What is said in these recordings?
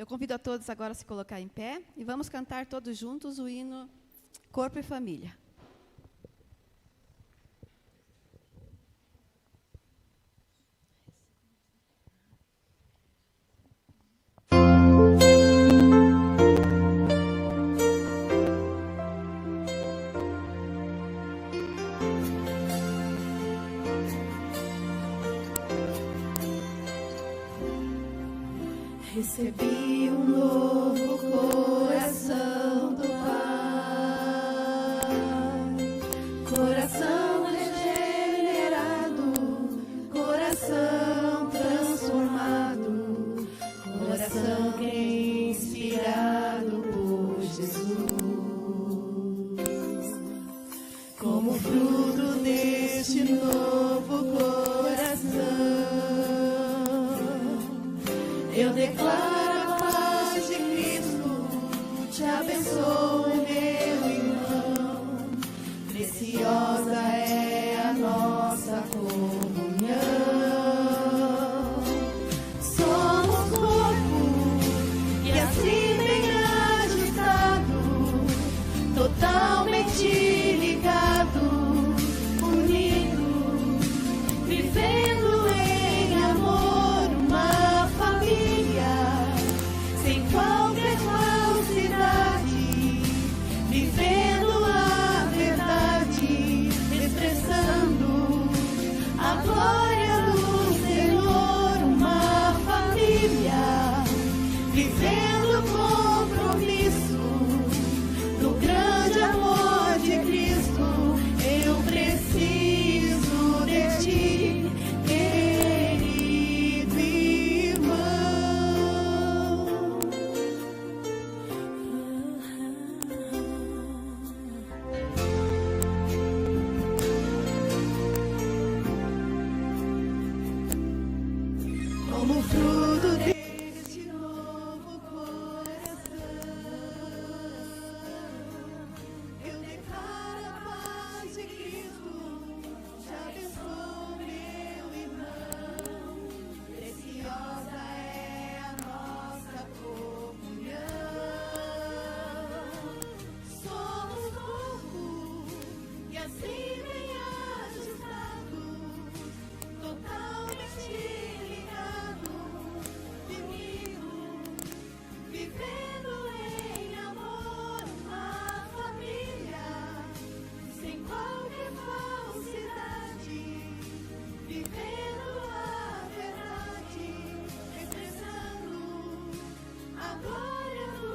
Eu convido a todos agora a se colocar em pé e vamos cantar todos juntos o hino Corpo e Família. Recebi um novo coração do Pai, coração regenerado, coração transformado, coração que é inspirado por Jesus. Como fruto deste novo coração, eu declaro a paz de Cristo, te abençoo, meu irmão. Preciosa é a nossa comunhão. Somos corpo e assim bem ajustado, totalmente ligado, unido, vivendo em amor uma família, sem qualquer falsidade, vivendo a verdade, expressando a glória do Senhor, uma família, vivendo o compromisso do grande amor de Cristo. Eu preciso de ti, querido irmão. Como fruto deste novo coração, eu declaro a paz de Cristo, te abençoo, meu irmão. Preciosa é a nossa comunhão. Somos corpo e assim bem ajustado, totalmente ligado, unido, vivendo em amor uma família, sem qualquer falsidade, vivendo a verdade, expressando a glória do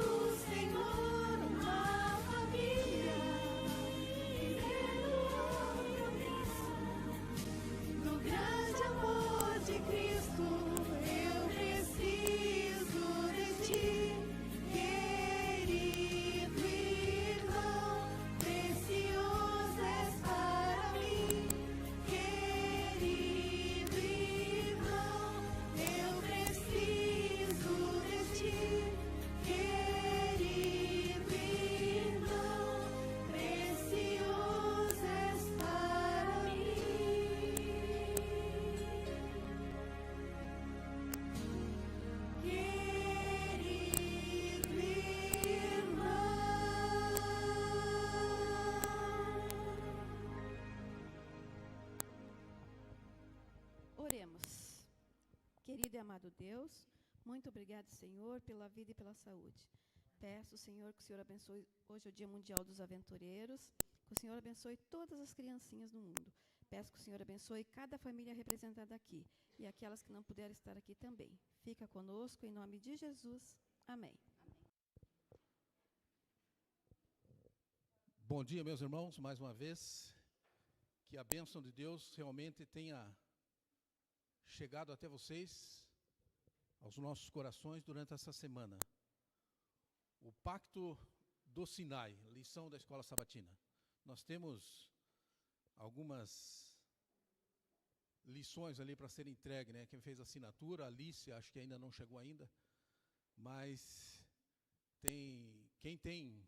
Senhor, uma família, vivendo o compromisso do grande amor de Cristo. Eu preciso de ti, querido irmão. Precioso és para mim, querido irmão. Eu preciso de ti, querido irmão. Precioso és para mim. Querido irmão. Oremos. Querido e amado Deus, muito obrigado, Senhor, pela vida e pela saúde. Peço, Senhor, que o Senhor abençoe hoje é o Dia Mundial dos Aventureiros, que o Senhor abençoe todas as criancinhas do mundo. Peço que o Senhor abençoe cada família representada aqui e aquelas que não puderam estar aqui também. Fica conosco, em nome de Jesus. Amém. Bom dia, meus irmãos, mais uma vez. Que a bênção de Deus realmente tenha chegado até vocês, aos nossos corações durante essa semana. O Pacto do Sinai, lição da Escola Sabatina. Nós temos algumas lições ali para serem entregues, né? Quem fez a assinatura, a Alice, acho que ainda não chegou ainda, mas quem tem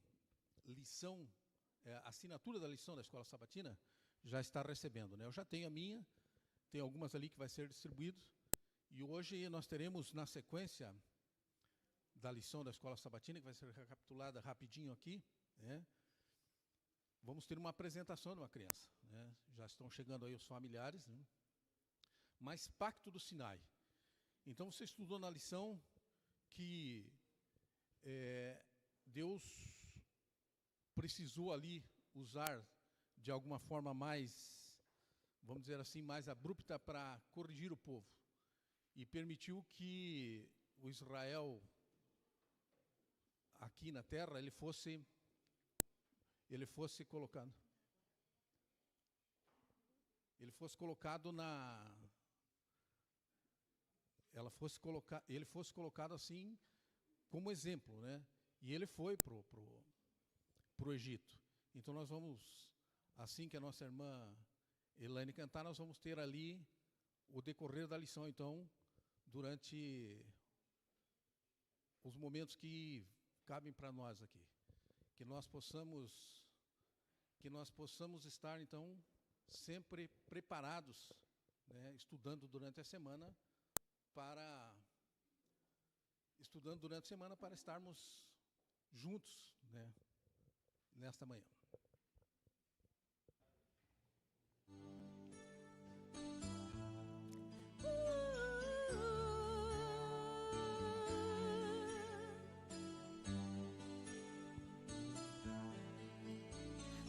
lição, assinatura da lição da Escola Sabatina, já está recebendo, né? Eu já tenho a minha, tem algumas ali que vai ser distribuído, e hoje nós teremos na sequência da lição da escola sabatina, que vai ser recapitulada rapidinho aqui, né? Vamos ter uma apresentação de uma criança, né? Já estão chegando aí os familiares, né? Mas Pacto do Sinai. Então você estudou na lição que Deus precisou ali usar de alguma forma mais, vamos dizer assim, mais abrupta para corrigir o povo. E permitiu que o Israel aqui na terra ele fosse colocado ele fosse colocado assim como exemplo, né? E ele foi pro Egito. Então nós vamos, assim que a nossa irmã Elaine cantar, nós vamos ter ali o decorrer da lição, então, durante os momentos que cabem para nós aqui. Que nós possamos estar, então, sempre preparados, né, estudando durante a semana para estarmos juntos, né, nesta manhã.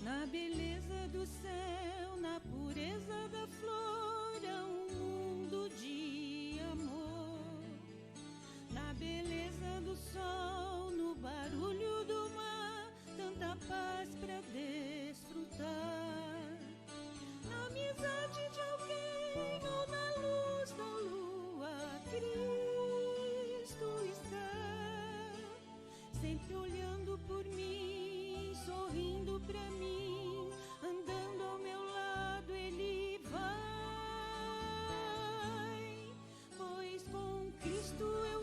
Na beleza do céu, na pureza da flor, há um mundo de amor. Na beleza do sol, no barulho do mar, tanta paz pra desfrutar. Na amizade de alguém ou na luz da lua, Cristo está sempre olhando por mim, sorrindo pra mim. Andando ao meu lado ele vai, pois com Cristo eu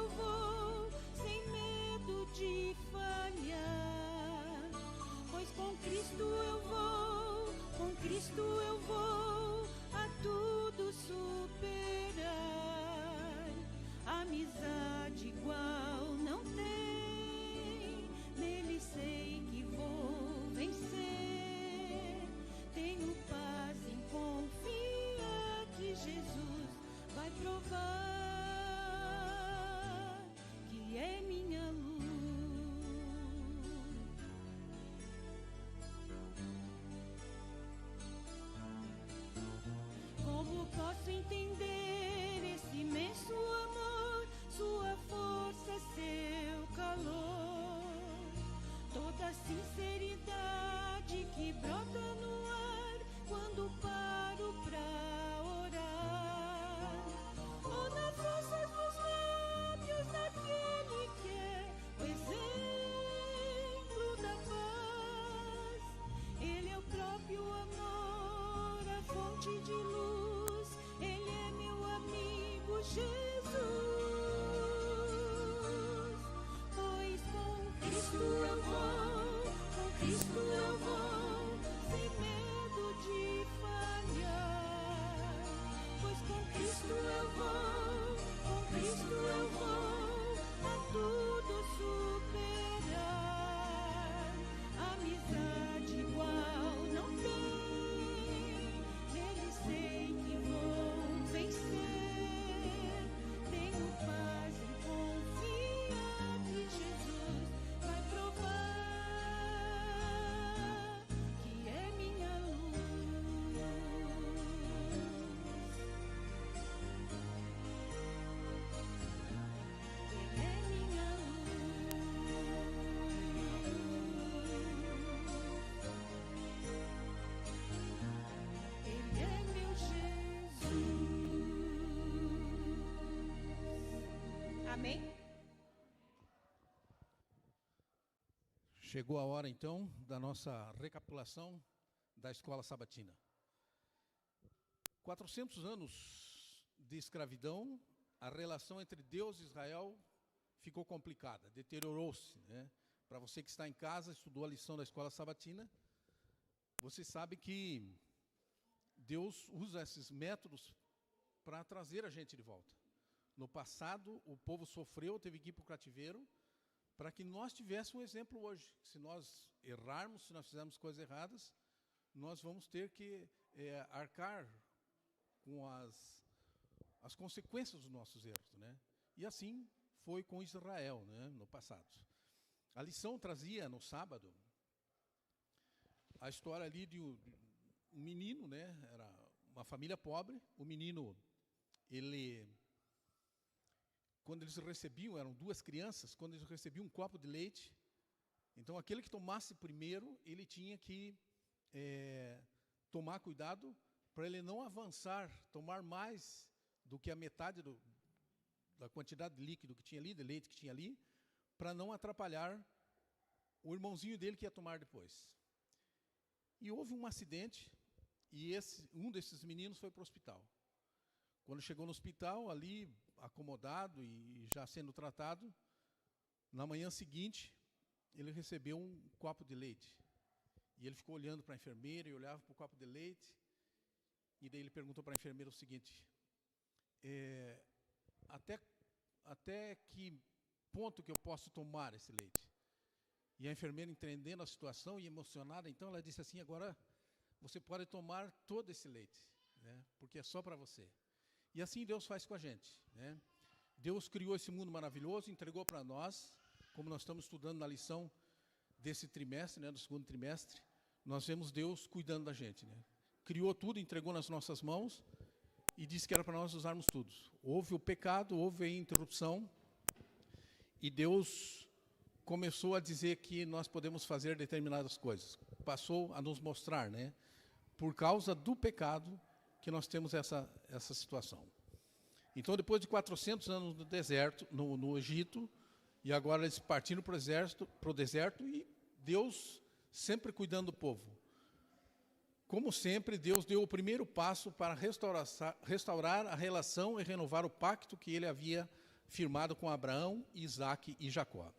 vou, sem medo de falhar. Pois com Cristo eu vou a tudo superar. Amizade igual não tem, nele sei que vou vencer. Tenho paz em confiar que Jesus vai provar que é minha luz. Como posso entender esse imenso amor, sua força, seu calor, toda a sinceridade que brota no ar quando paro pra orar, ou na força dos lábios daquele que é o exemplo da paz. Ele é o próprio amor, a fonte de luz, ele é meu amigo Jesus. Pois com Cristo eu vou, sem medo de falhar. Pois com Cristo eu vou a tudo superar. Amizade igual não tem, nele sei que vou vencer. Tenho paz em confiar que Jesus vai provar que é minha luz. Ele é minha luz. Ele é meu Jesus. Amém? Chegou a hora, então, da nossa recapitulação da escola sabatina. 400 anos de escravidão, a relação entre Deus e Israel ficou complicada, deteriorou-se, né? Para você que está em casa, estudou a lição da escola sabatina, você sabe que Deus usa esses métodos para trazer a gente de volta. No passado, o povo sofreu, teve que ir para o cativeiro, para que nós tivéssemos um exemplo hoje. Se nós errarmos, se nós fizermos coisas erradas, nós vamos ter que arcar com as consequências dos nossos erros, né? E assim foi com Israel, né, no passado. A lição trazia no sábado a história ali de um menino, né? Era uma família pobre. O menino, quando eles recebiam, eram 2 crianças, quando eles recebiam um copo de leite, então aquele que tomasse primeiro, ele tinha que tomar cuidado para ele não avançar, tomar mais do que a metade da quantidade de líquido que tinha ali, de leite que tinha ali, para não atrapalhar o irmãozinho dele que ia tomar depois. E houve um acidente, e um desses meninos foi para o hospital. Quando chegou no hospital, ali, acomodado e já sendo tratado, na manhã seguinte, ele recebeu um copo de leite. E ele ficou olhando para a enfermeira e olhava para o copo de leite. E daí ele perguntou para a enfermeira o seguinte: até que ponto que eu posso tomar esse leite? E a enfermeira, entendendo a situação e emocionada, então ela disse assim: agora você pode tomar todo esse leite, né, porque é só para você. E assim Deus faz com a gente, né? Deus criou esse mundo maravilhoso, entregou para nós, como nós estamos estudando na lição desse trimestre, né, do segundo trimestre, nós vemos Deus cuidando da gente, né? Criou tudo, entregou nas nossas mãos e disse que era para nós usarmos tudo. Houve o pecado, houve a interrupção, e Deus começou a dizer que nós podemos fazer determinadas coisas. Passou a nos mostrar, né, por causa do pecado, que nós temos essa situação. Então, depois de 400 anos no deserto, no Egito, e agora eles partiram para o deserto, e Deus sempre cuidando do povo. Como sempre, Deus deu o primeiro passo para restaurar a relação e renovar o pacto que ele havia firmado com Abraão, Isaque e Jacó.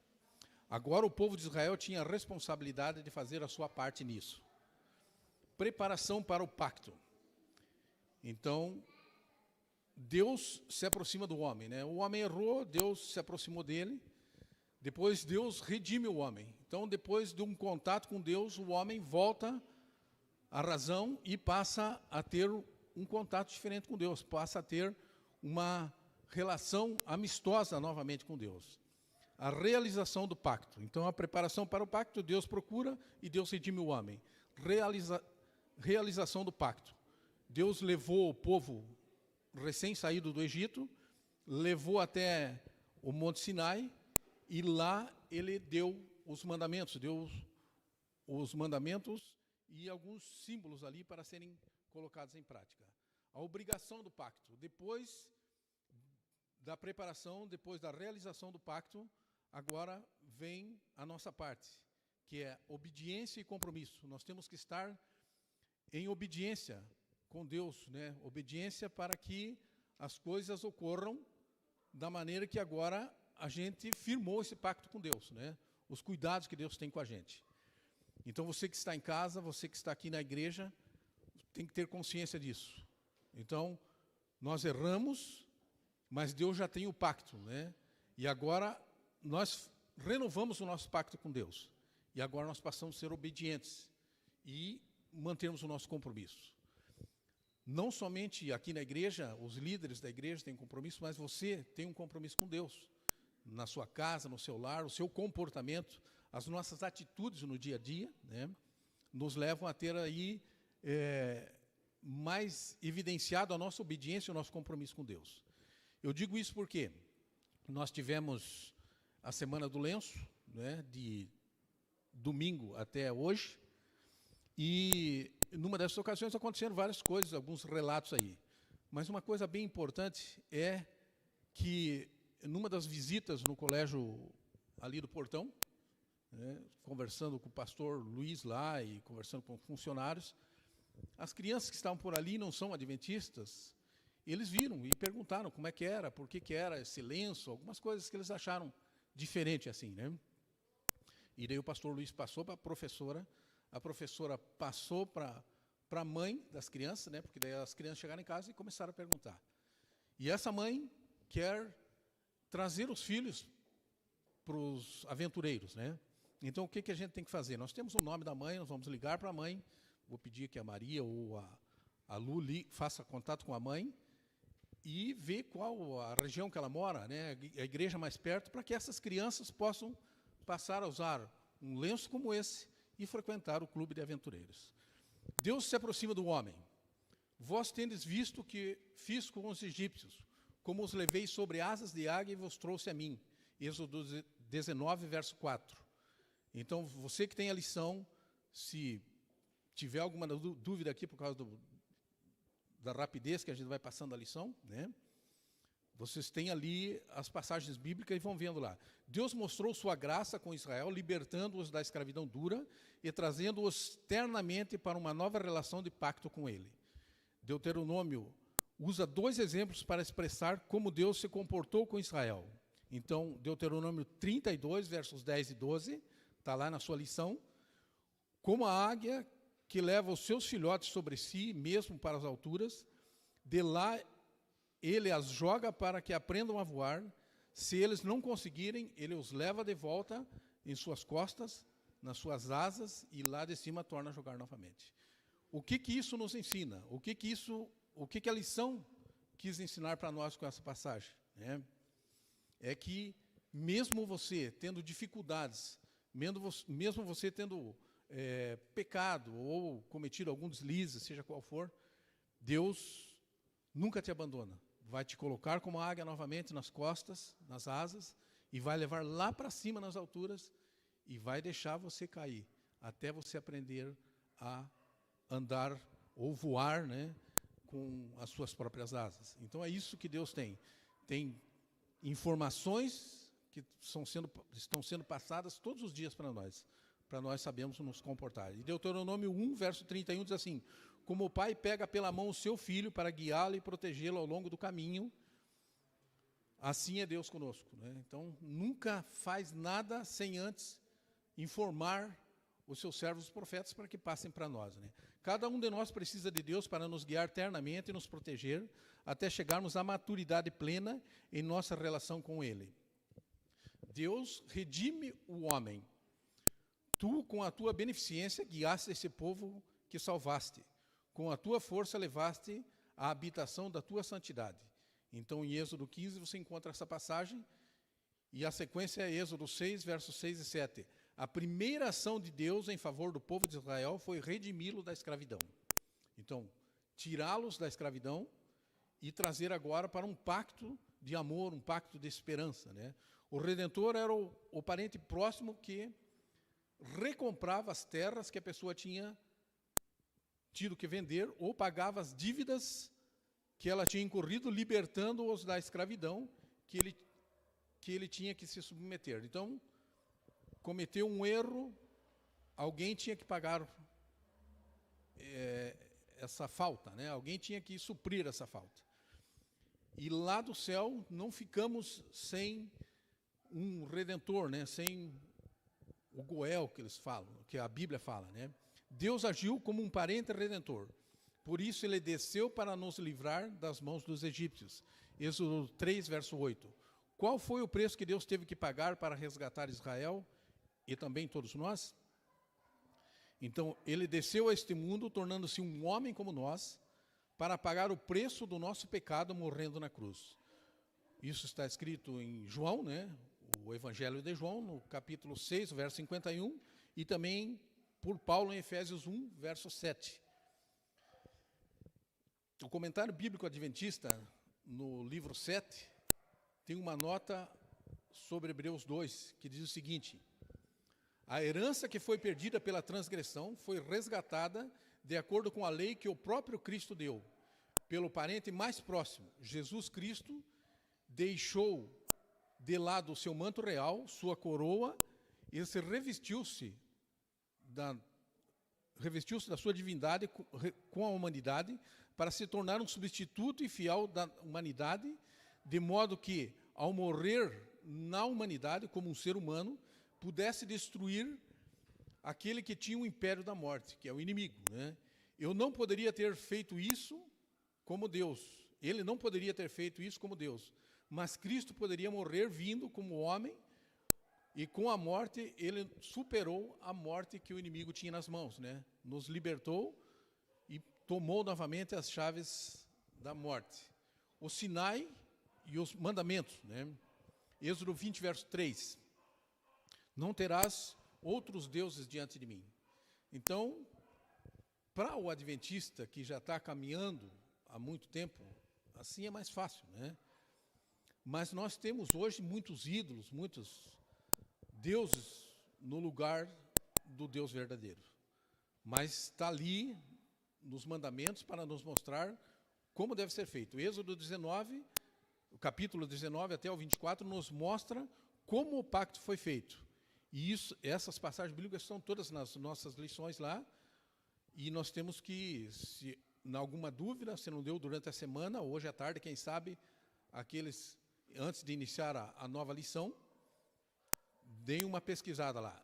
Agora o povo de Israel tinha a responsabilidade de fazer a sua parte nisso. Preparação para o pacto. Então, Deus se aproxima do homem, né? O homem errou, Deus se aproximou dele. Depois Deus redime o homem. Então, depois de um contato com Deus, o homem volta à razão e passa a ter um contato diferente com Deus, passa a ter uma relação amistosa novamente com Deus. A realização do pacto. Então, a preparação para o pacto, Deus procura e Deus redime o homem. Realização do pacto. Deus levou o povo recém-saído do Egito, levou até o Monte Sinai, e lá ele deu os mandamentos, e alguns símbolos ali para serem colocados em prática. A obrigação do pacto. Depois da preparação, depois da realização do pacto, agora vem a nossa parte, que é obediência e compromisso. Nós temos que estar em obediência com Deus, né? Obediência para que as coisas ocorram da maneira que agora a gente firmou esse pacto com Deus, né? Os cuidados que Deus tem com a gente. Então, você que está em casa, você que está aqui na igreja, tem que ter consciência disso. Então, nós erramos, mas Deus já tem o pacto, né? E agora nós renovamos o nosso pacto com Deus. E agora nós passamos a ser obedientes e mantermos o nosso compromisso. Não somente aqui na igreja, os líderes da igreja têm compromisso, mas você tem um compromisso com Deus. Na sua casa, no seu lar, o seu comportamento, as nossas atitudes no dia a dia, né, nos levam a ter aí mais evidenciado a nossa obediência e o nosso compromisso com Deus. Eu digo isso porque nós tivemos a Semana do Lenço, né, de domingo até hoje, e numa dessas ocasiões aconteceram várias coisas, alguns relatos aí. Mas uma coisa bem importante é que, numa das visitas no colégio ali do Portão, né, conversando com o pastor Luiz lá e conversando com funcionários, as crianças que estavam por ali, não são adventistas, eles viram e perguntaram como é que era, por que era esse lenço, algumas coisas que eles acharam diferente assim, né? E daí o pastor Luiz passou para a professora passou para a mãe das crianças, né? Porque daí as crianças chegaram em casa e começaram a perguntar. E essa mãe quer trazer os filhos para os aventureiros, né? Então, o que a gente tem que fazer? Nós temos o nome da mãe, nós vamos ligar para a mãe, vou pedir que a Maria ou a Lu faça contato com a mãe e ver qual a região que ela mora, né? A igreja mais perto, para que essas crianças possam passar a usar um lenço como esse e frequentar o clube de aventureiros. Deus se aproxima do homem. Vós tendes visto o que fiz com os egípcios, como os levei sobre asas de águia e vos trouxe a mim. Êxodo 19, verso 4. Então, você que tem a lição, se tiver alguma dúvida aqui por causa da rapidez que a gente vai passando a lição, né? Vocês têm ali as passagens bíblicas e vão vendo lá. Deus mostrou sua graça com Israel, libertando-os da escravidão dura e trazendo-os eternamente para uma nova relação de pacto com ele. Deuteronômio usa 2 exemplos para expressar como Deus se comportou com Israel. Então, Deuteronômio 32, versos 10 e 12, está lá na sua lição. Como a águia que leva os seus filhotes sobre si, mesmo para as alturas, de lá ele as joga para que aprendam a voar. Se eles não conseguirem, ele os leva de volta em suas costas, nas suas asas, e lá de cima torna a jogar novamente. O que isso nos ensina? O que a lição quis ensinar para nós com essa passagem, né? É que mesmo você tendo dificuldades, mesmo você tendo pecado ou cometido algum deslize, seja qual for, Deus nunca te abandona. Vai te colocar como águia novamente nas costas, nas asas, e vai levar lá para cima nas alturas e vai deixar você cair, até você aprender a andar ou voar, né, com as suas próprias asas. Então, é isso que Deus tem. Tem informações que estão sendo passadas todos os dias para nós sabermos nos comportar. E Deuteronômio 1, verso 31 diz assim: como o pai pega pela mão o seu filho para guiá-lo e protegê-lo ao longo do caminho, assim é Deus conosco, né? Então, nunca faz nada sem antes informar os seus servos os profetas para que passem para nós, né? Cada um de nós precisa de Deus para nos guiar eternamente e nos proteger até chegarmos à maturidade plena em nossa relação com Ele. Deus redime o homem. Tu, com a tua beneficência, guiaste esse povo que salvaste. Com a tua força levaste à habitação da tua santidade. Então, em Êxodo 15, você encontra essa passagem, e a sequência é Êxodo 6, versos 6 e 7. A primeira ação de Deus em favor do povo de Israel foi redimi-lo da escravidão. Então, tirá-los da escravidão e trazer agora para um pacto de amor, um pacto de esperança, né? O Redentor era o parente próximo que recomprava as terras que a pessoa tinha tido que vender ou pagava as dívidas que ela tinha incorrido, libertando-os da escravidão que ele tinha que se submeter. Então, cometeu um erro, alguém tinha que pagar essa falta, né? Alguém tinha que suprir essa falta. E lá do céu não ficamos sem um Redentor, né? Sem o Goel que eles falam, que a Bíblia fala, né? Deus agiu como um parente redentor. Por isso ele desceu para nos livrar das mãos dos egípcios. Êxodo 3, verso 8. Qual foi o preço que Deus teve que pagar para resgatar Israel e também todos nós? Então, ele desceu a este mundo, tornando-se um homem como nós, para pagar o preço do nosso pecado, morrendo na cruz. Isso está escrito em João, né? O Evangelho de João, no capítulo 6, verso 51, e também por Paulo em Efésios 1, verso 7. O comentário bíblico adventista, no livro 7, tem uma nota sobre Hebreus 2, que diz o seguinte: a herança que foi perdida pela transgressão foi resgatada de acordo com a lei que o próprio Cristo deu. Pelo parente mais próximo, Jesus Cristo deixou de lado o seu manto real, sua coroa, e se revestiu-se da sua divindade com a humanidade, para se tornar um substituto e fiel da humanidade, de modo que, ao morrer na humanidade como um ser humano, pudesse destruir aquele que tinha o império da morte, que é o inimigo, né? Eu não poderia ter feito isso como Deus. Ele não poderia ter feito isso como Deus. mas Cristo poderia morrer vindo como homem, e com a morte ele superou a morte que o inimigo tinha nas mãos, né? Nos libertou e tomou novamente as chaves da morte. O Sinai e os mandamentos, né? Êxodo 20, verso 3. Não terás outros deuses diante de mim. Então, para o adventista que já está caminhando há muito tempo, assim é mais fácil, né? Mas nós temos hoje muitos ídolos, muitos deuses no lugar do Deus verdadeiro. Mas está ali nos mandamentos para nos mostrar como deve ser feito. Êxodo 19, o capítulo 19 até o 24, nos mostra como o pacto foi feito. E essas passagens bíblicas estão todas nas nossas lições lá. E nós temos que, se em alguma dúvida, se não deu durante a semana, hoje à tarde, quem sabe, aqueles, antes de iniciar a nova lição, deem uma pesquisada lá.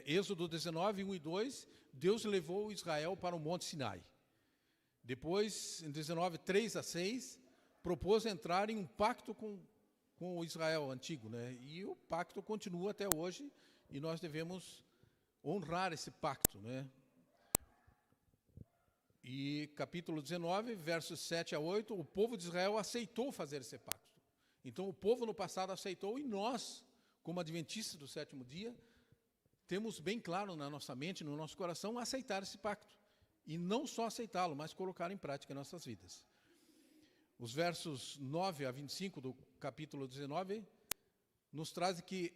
Êxodo 19, 1 e 2, Deus levou Israel para o Monte Sinai. Depois, em 19, 3 a 6, propôs entrar em um pacto com o Israel antigo, né? E o pacto continua até hoje, e nós devemos honrar esse pacto, né? E capítulo 19, versos 7 a 8, o povo de Israel aceitou fazer esse pacto. Então, o povo no passado aceitou, e nós, como adventistas do sétimo dia, temos bem claro na nossa mente, no nosso coração, aceitar esse pacto. E não só aceitá-lo, mas colocar em prática em nossas vidas. Os versos 9 a 25 do capítulo 19 nos trazem que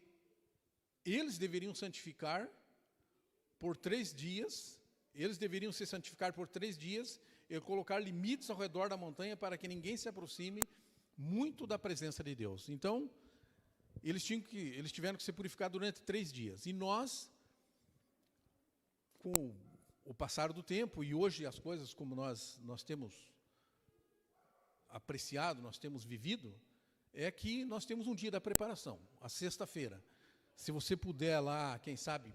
eles deveriam santificar por 3 dias, eles deveriam se santificar por 3 dias e colocar limites ao redor da montanha para que ninguém se aproxime muito da presença de Deus. Então, eles tiveram que se purificar durante 3 dias. E nós, com o passar do tempo, e hoje as coisas como nós temos apreciado, nós temos vivido, é que nós temos um dia da preparação, a sexta-feira. Se você puder lá, quem sabe,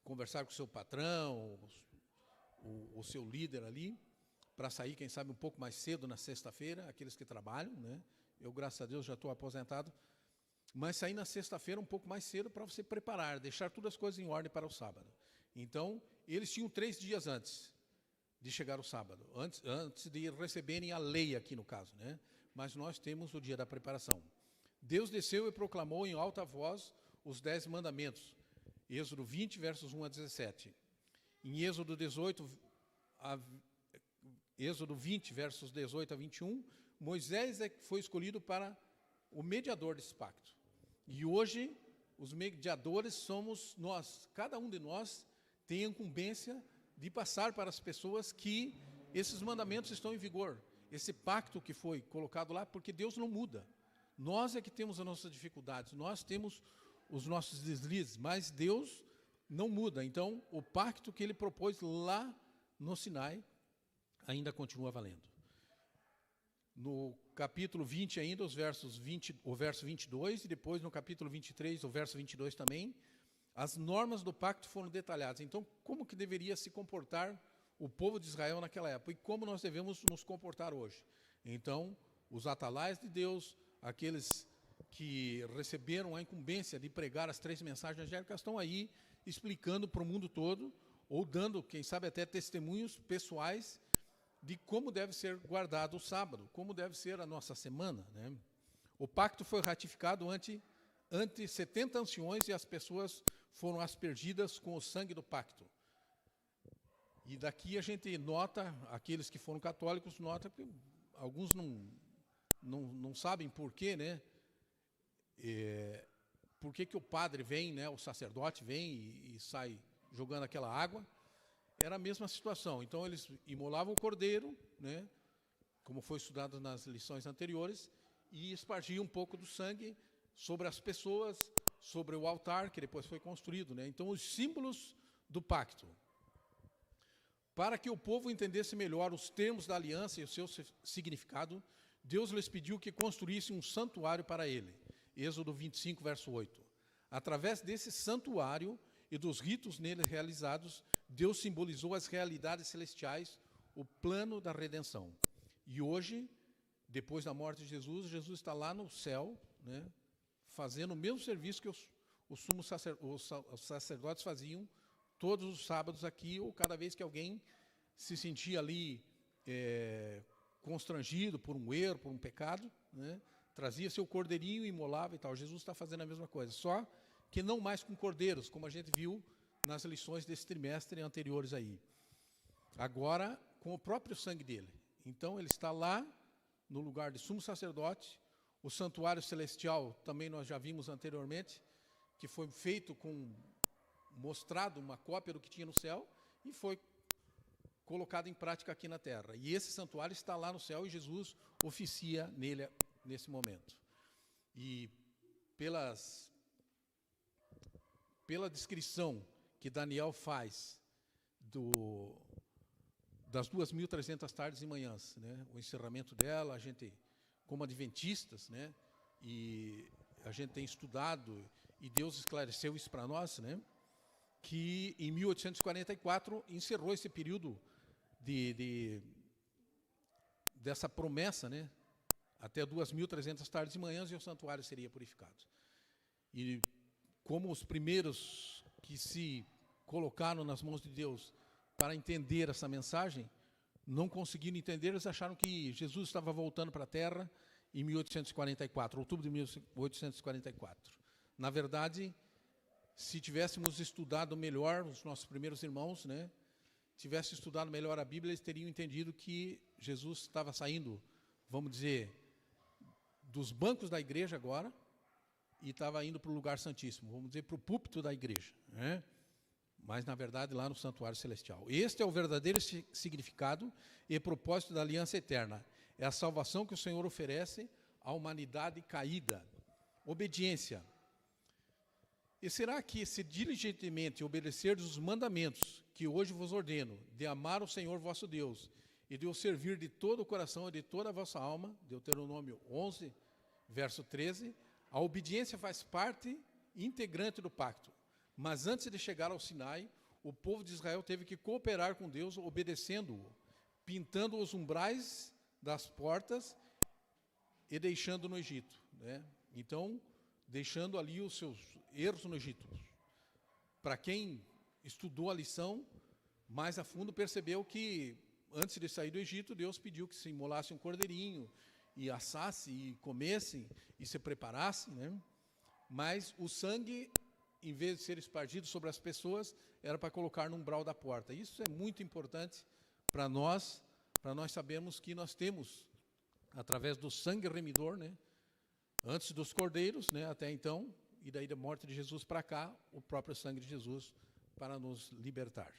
conversar com o seu patrão, o seu líder ali, para sair, quem sabe, um pouco mais cedo na sexta-feira, aqueles que trabalham, né? Eu, graças a Deus, já estou aposentado, mas sair na sexta-feira um pouco mais cedo para você preparar, deixar todas as coisas em ordem para o sábado. Então, eles tinham 3 dias antes de chegar o sábado, antes de receberem a lei aqui no caso, né? Mas nós temos o dia da preparação. Deus desceu e proclamou em alta voz os 10 mandamentos. Êxodo 20, versos 1 a 17. Em Êxodo 20, versos 18 a 21, Moisés foi escolhido para o mediador desse pacto. E hoje, os mediadores somos nós. Cada um de nós tem a incumbência de passar para as pessoas que esses mandamentos estão em vigor. Esse pacto que foi colocado lá, porque Deus não muda. Nós é que temos as nossas dificuldades, nós temos os nossos deslizes, mas Deus não muda. Então, o pacto que ele propôs lá no Sinai ainda continua valendo. No capítulo 20 ainda, o verso 22, e depois no capítulo 23, o verso 22 também, as normas do pacto foram detalhadas. Então, como que deveria se comportar o povo de Israel naquela época e como nós devemos nos comportar hoje? Então, os atalaias de Deus, aqueles que receberam a incumbência de pregar as 3 mensagens angélicas, estão aí explicando para o mundo todo, ou dando, quem sabe, até testemunhos pessoais de como deve ser guardado o sábado, como deve ser a nossa semana, né? O pacto foi ratificado ante 70 anciões e as pessoas foram aspergidas com o sangue do pacto. E daqui a gente nota, aqueles que foram católicos notam que alguns não sabem por quê, né? Por que o padre vem, né, o sacerdote vem e sai jogando aquela água? Era a mesma situação. Então, eles imolavam o cordeiro, né, como foi estudado nas lições anteriores, e espargiam um pouco do sangue sobre as pessoas, sobre o altar, que depois foi construído, né? Então, os símbolos do pacto. Para que o povo entendesse melhor os termos da aliança e o seu significado, Deus lhes pediu que construíssem um santuário para ele. Êxodo 25, verso 8. Através desse santuário e dos ritos nele realizados, Deus simbolizou as realidades celestiais, o plano da redenção. E hoje, depois da morte de Jesus, Jesus está lá no céu, né, fazendo o mesmo serviço que os sacerdotes faziam todos os sábados aqui, ou cada vez que alguém se sentia ali constrangido por um erro, por um pecado, né, trazia seu cordeirinho e imolava e tal. Jesus está fazendo a mesma coisa, só que não mais com cordeiros, como a gente viu nas lições desse trimestre anteriores aí. Agora, com o próprio sangue dele. Então, ele está lá no lugar de sumo sacerdote. O santuário celestial, também nós já vimos anteriormente, que foi feito mostrado uma cópia do que tinha no céu, e foi colocado em prática aqui na terra. E esse santuário está lá no céu, e Jesus oficia nele nesse momento. E pela descrição que Daniel faz das 2.300 tardes e manhãs, né, o encerramento dela, a gente, como adventistas, né, e a gente tem estudado, e Deus esclareceu isso para nós, né, que em 1844 encerrou esse período dessa promessa, né, até 2.300 tardes e manhãs, e o santuário seria purificado. E como os primeiros que se colocaram nas mãos de Deus para entender essa mensagem, não conseguiram entender, eles acharam que Jesus estava voltando para a Terra em 1844, outubro de 1844. Na verdade, se tivéssemos estudado melhor, os nossos primeiros irmãos, né, tivessem estudado melhor a Bíblia, eles teriam entendido que Jesus estava saindo, vamos dizer, dos bancos da igreja agora, e estava indo para o lugar santíssimo, vamos dizer, para o púlpito da igreja, né? Mas, na verdade, lá no santuário celestial. Este é o verdadeiro significado e propósito da aliança eterna. É a salvação que o Senhor oferece à humanidade caída. Obediência. E será que, se diligentemente obedecerdes os mandamentos que hoje vos ordeno, de amar o Senhor vosso Deus, e de o servir de todo o coração e de toda a vossa alma, Deuteronômio 11, verso 13, a obediência faz parte integrante do pacto. Mas antes de chegar ao Sinai, o povo de Israel teve que cooperar com Deus, obedecendo-o, pintando os umbrais das portas e deixando no Egito, né? Então, deixando ali os seus erros no Egito. Para quem estudou a lição mais a fundo, percebeu que antes de sair do Egito, Deus pediu que se imolasse um cordeirinho, e assasse, e comessem, e se preparassem, né? Mas o sangue, em vez de ser espargido sobre as pessoas, era para colocar no umbral da porta. Isso é muito importante para nós sabermos que nós temos, através do sangue remidor, né, antes dos cordeiros, né, até então, e daí da morte de Jesus para cá, o próprio sangue de Jesus para nos libertar.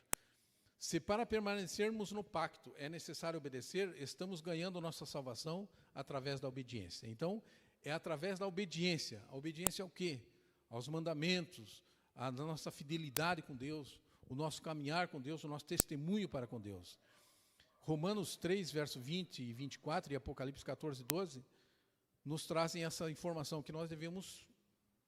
Se para permanecermos no pacto é necessário obedecer, estamos ganhando nossa salvação através da obediência. Então, é através da obediência. A obediência ao quê? Aos mandamentos, a nossa fidelidade com Deus, o nosso caminhar com Deus, o nosso testemunho para com Deus. Romanos 3, verso 20 e 24, e Apocalipse 14, 12, nos trazem essa informação, que nós devemos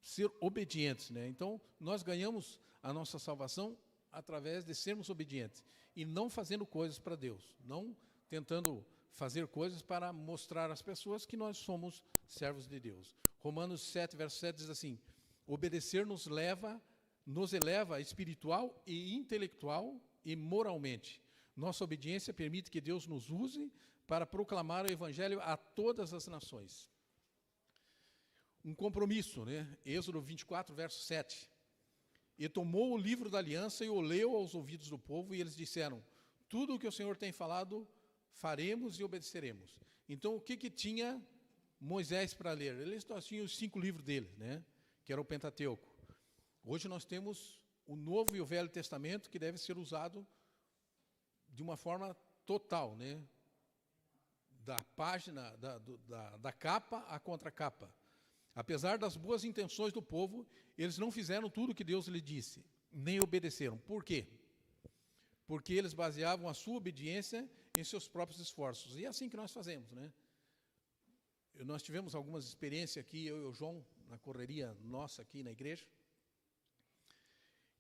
ser obedientes, né? Então, nós ganhamos a nossa salvação através de sermos obedientes e não fazendo coisas para Deus, não tentando fazer coisas para mostrar às pessoas que nós somos servos de Deus. Romanos 7, verso 7 diz assim: obedecer nos eleva espiritual e intelectual e moralmente. Nossa obediência permite que Deus nos use para proclamar o evangelho a todas as nações. Um compromisso, né? Êxodo 24, verso 7. E tomou o livro da aliança e o leu aos ouvidos do povo, e eles disseram: tudo o que o Senhor tem falado, faremos e obedeceremos. Então, o que tinha Moisés para ler? Eles tinham os 5 livros dele, né, que era o Pentateuco. Hoje nós temos o Novo e o Velho Testamento, que deve ser usado de uma forma total, né, da página, da capa à contracapa. Apesar das boas intenções do povo, eles não fizeram tudo o que Deus lhe disse, nem obedeceram. Por quê? Porque eles baseavam a sua obediência em seus próprios esforços. E é assim que nós fazemos, né? Nós tivemos algumas experiências aqui, eu e o João, na correria nossa aqui na igreja.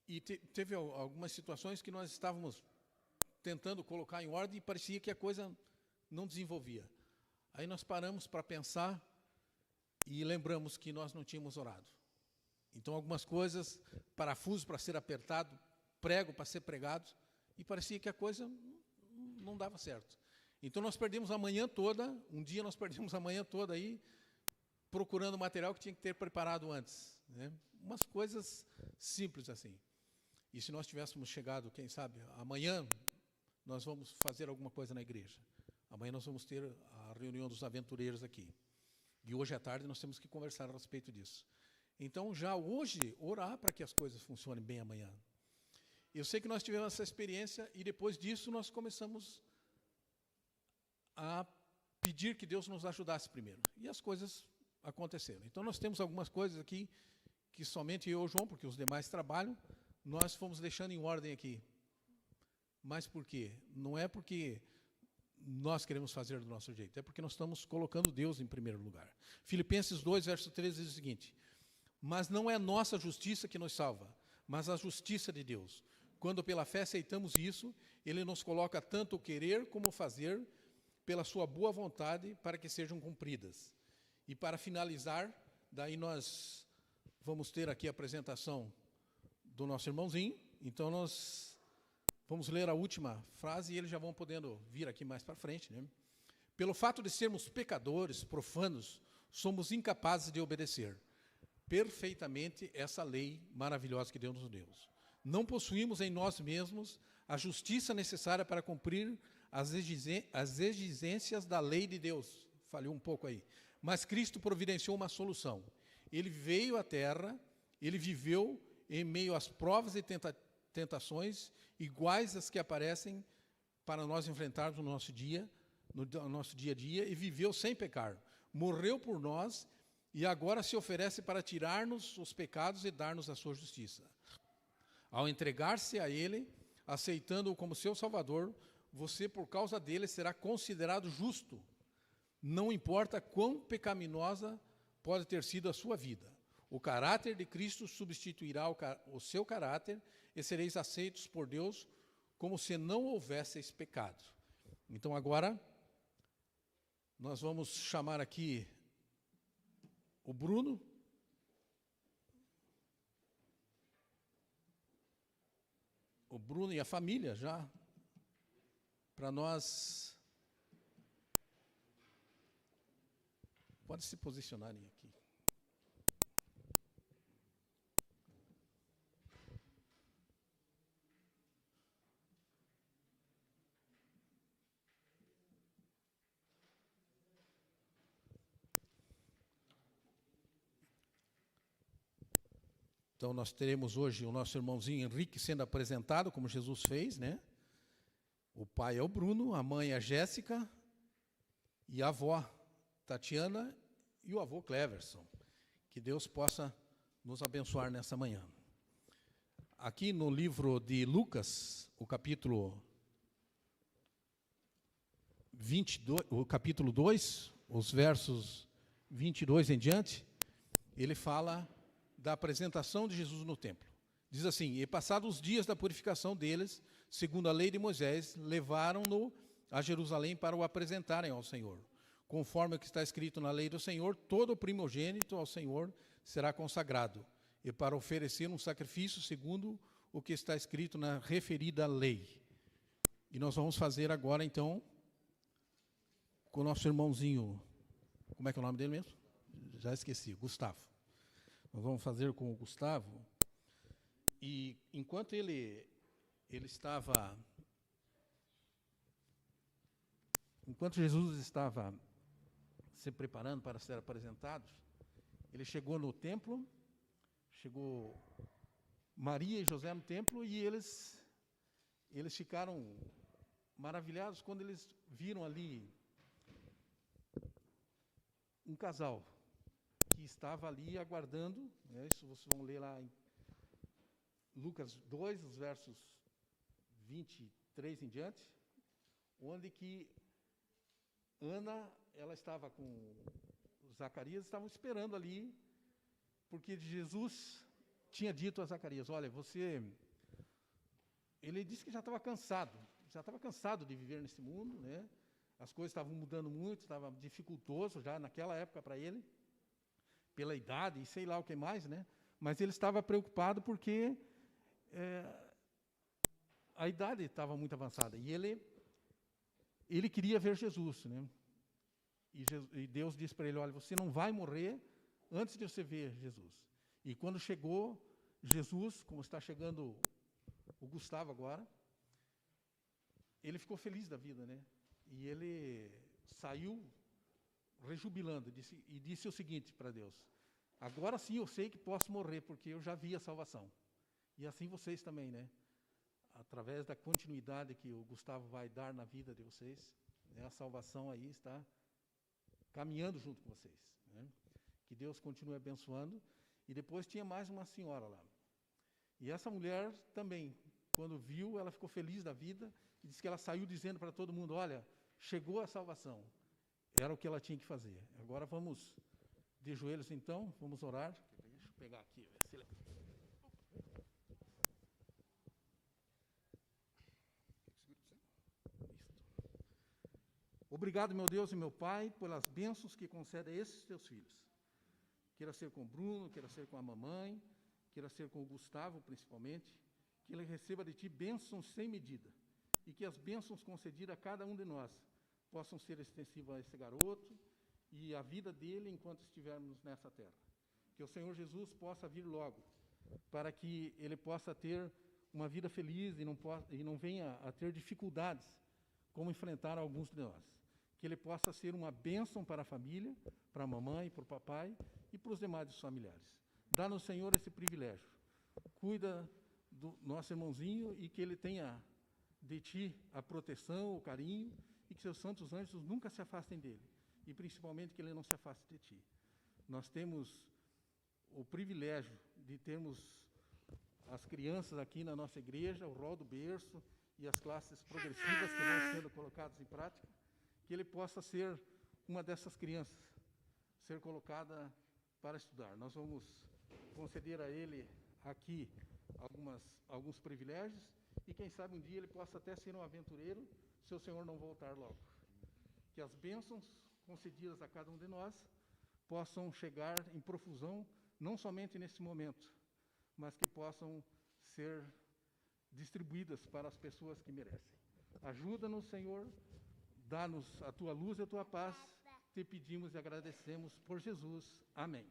E teve algumas situações que nós estávamos tentando colocar em ordem e parecia que a coisa não desenvolvia. Aí nós paramos para pensar e lembramos que nós não tínhamos orado. Então, algumas coisas, parafuso para ser apertado, prego para ser pregado, e parecia que a coisa não dava certo. Então, nós perdemos a manhã toda, um dia nós perdemos a manhã toda aí, procurando o material que tinha que ter preparado antes, né? Umas coisas simples assim. E se nós tivéssemos chegado, quem sabe, amanhã nós vamos fazer alguma coisa na igreja. Amanhã nós vamos ter a reunião dos aventureiros aqui. E hoje à tarde nós temos que conversar a respeito disso. Então, já hoje, orar para que as coisas funcionem bem amanhã. Eu sei que nós tivemos essa experiência e depois disso nós começamos a pedir que Deus nos ajudasse primeiro. E as coisas aconteceram. Então, nós temos algumas coisas aqui que somente eu e o João, porque os demais trabalham, nós fomos deixando em ordem aqui. Mas por quê? Não é porque nós queremos fazer do nosso jeito, é porque nós estamos colocando Deus em primeiro lugar. Filipenses 2, verso 13 diz o seguinte: mas não é nossa justiça que nos salva, mas a justiça de Deus. Quando pela fé aceitamos isso, Ele nos coloca tanto o querer como o fazer, pela sua boa vontade, para que sejam cumpridas. E para finalizar, daí nós vamos ter aqui a apresentação do nosso irmãozinho. Então nós vamos ler a última frase e eles já vão podendo vir aqui mais para frente, né? Pelo fato de sermos pecadores, profanos, somos incapazes de obedecer perfeitamente essa lei maravilhosa que Deus nos deu. Não possuímos em nós mesmos a justiça necessária para cumprir as exigências da lei de Deus. Falhou um pouco aí. Mas Cristo providenciou uma solução. Ele veio à terra, ele viveu em meio às provas e tentações iguais às que aparecem para nós enfrentarmos no nosso dia a dia, e viveu sem pecar. Morreu por nós e agora se oferece para tirar-nos os pecados e dar-nos a sua justiça. Ao entregar-se a Ele, aceitando-o como seu Salvador, você, por causa dele, será considerado justo. Não importa quão pecaminosa pode ter sido a sua vida. O caráter de Cristo substituirá o seu caráter e sereis aceitos por Deus como se não houvesseis pecado. Então, agora, nós vamos chamar aqui o Bruno. O Bruno e a família já, para nós. Pode se posicionarem aqui. Então, nós teremos hoje o nosso irmãozinho Henrique sendo apresentado, como Jesus fez, né? O pai é o Bruno, a mãe é a Jéssica, e a avó Tatiana e o avô Cleverson. Que Deus possa nos abençoar nessa manhã. Aqui no livro de Lucas, o capítulo 22, o capítulo 2, os versos 22 em diante, ele fala da apresentação de Jesus no templo. Diz assim: e passados os dias da purificação deles, segundo a lei de Moisés, levaram-no a Jerusalém para o apresentarem ao Senhor. Conforme o que está escrito na lei do Senhor, todo primogênito ao Senhor será consagrado, e para oferecer um sacrifício segundo o que está escrito na referida lei. E nós vamos fazer agora, então, com o nosso irmãozinho, como é que é o nome dele mesmo? Já esqueci, Gustavo. Nós vamos fazer com o Gustavo, e enquanto ele estava, enquanto Jesus estava se preparando para ser apresentado, ele chegou no templo, chegou Maria e José no templo, e eles ficaram maravilhados quando eles viram ali um casal que estava ali aguardando, né? Isso vocês vão ler lá em Lucas 2, os versos 23 em diante, onde que Ana, ela estava com Zacarias, estavam esperando ali, porque Jesus tinha dito a Zacarias: olha, ele disse que já estava cansado de viver nesse mundo, né? as coisas estavam mudando muito, estava dificultoso já naquela época para ele, pela idade e sei lá o que mais, né? Mas ele estava preocupado porque a idade estava muito avançada. E ele queria ver Jesus, né? E Deus disse para ele, olha, você não vai morrer antes de você ver Jesus. E quando chegou Jesus, como está chegando o Gustavo agora, ele ficou feliz da vida, né? E ele saiu rejubilando e disse o seguinte para Deus, agora sim eu sei que posso morrer, porque eu já vi a salvação. E assim vocês também, né? Através da continuidade que o Gustavo vai dar na vida de vocês, né? A salvação aí está caminhando junto com vocês, né? Que Deus continue abençoando. E depois tinha mais uma senhora lá. E essa mulher também, quando viu, ela ficou feliz da vida e disse que ela saiu dizendo para todo mundo, olha, chegou a salvação. Era o que ela tinha que fazer. Agora vamos de joelhos então, vamos orar. Deixa eu pegar aqui, ver se ele... Obrigado, meu Deus e meu Pai, pelas bênçãos que concede a esses teus filhos. Queira ser com o Bruno, queira ser com a mamãe, queira ser com o Gustavo, principalmente, que ele receba de ti bênçãos sem medida, e que as bênçãos concedidas a cada um de nós possam ser extensivas a esse garoto e a vida dele enquanto estivermos nessa terra. Que o Senhor Jesus possa vir logo, para que ele possa ter uma vida feliz e não venha a ter dificuldades, como enfrentar alguns de nós. Que ele possa ser uma bênção para a família, para a mamãe, para o papai e para os demais familiares. Dá-nos, Senhor, esse privilégio. Cuida do nosso irmãozinho e que ele tenha de ti a proteção, o carinho, e que seus santos anjos nunca se afastem dele. E principalmente que ele não se afaste de ti. Nós temos o privilégio de termos as crianças aqui na nossa igreja, o rol do berço e as classes progressivas que vão sendo colocadas em prática, que ele possa ser uma dessas crianças, ser colocada para estudar. Nós vamos conceder a ele aqui alguns privilégios e quem sabe um dia ele possa até ser um aventureiro, se o Senhor não voltar logo. Que as bênçãos concedidas a cada um de nós possam chegar em profusão, não somente nesse momento, mas que possam ser distribuídas para as pessoas que merecem. Ajuda-nos, Senhor, dá-nos a tua luz e a tua paz, te pedimos e agradecemos por Jesus. Amém.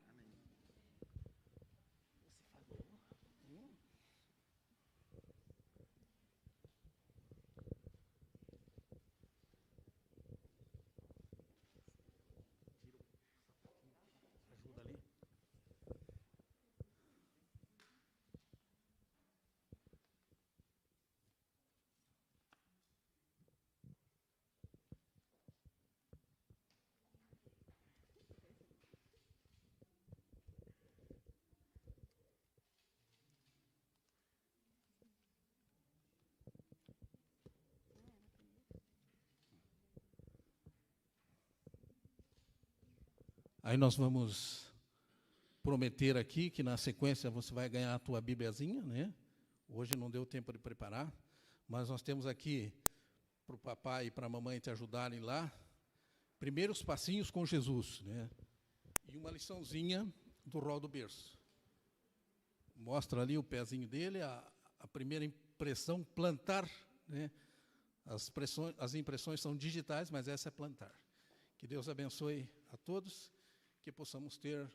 Ajuda ali. Aí nós vamos prometer aqui que na sequência você vai ganhar a tua Bíbliazinha, né? Hoje não deu tempo de preparar, mas nós temos aqui para o papai e para a mamãe te ajudarem lá, primeiros passinhos com Jesus, né? E uma liçãozinha do rol do berço. Mostra ali o pezinho dele, a primeira impressão, plantar, né? As impressões são digitais, mas essa é plantar. Que Deus abençoe a todos, que possamos ter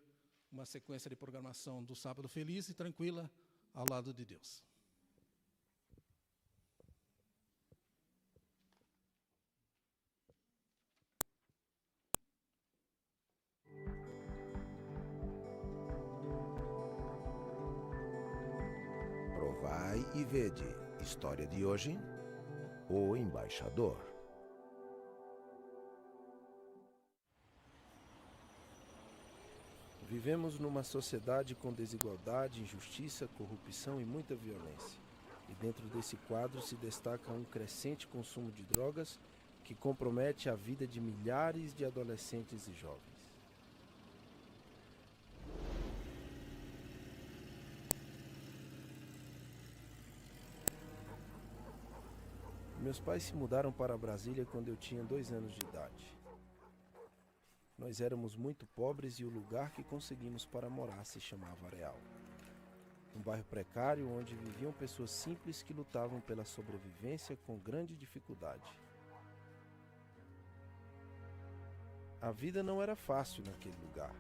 uma sequência de programação do sábado feliz e tranquila ao lado de Deus. Provai e vede. História de hoje: o embaixador. Vivemos numa sociedade com desigualdade, injustiça, corrupção e muita violência. E dentro desse quadro se destaca um crescente consumo de drogas que compromete a vida de milhares de adolescentes e jovens. Meus pais se mudaram para Brasília quando eu tinha 2 anos de idade. Nós éramos muito pobres e o lugar que conseguimos para morar se chamava Areal. Um bairro precário onde viviam pessoas simples que lutavam pela sobrevivência com grande dificuldade. A vida não era fácil naquele lugar,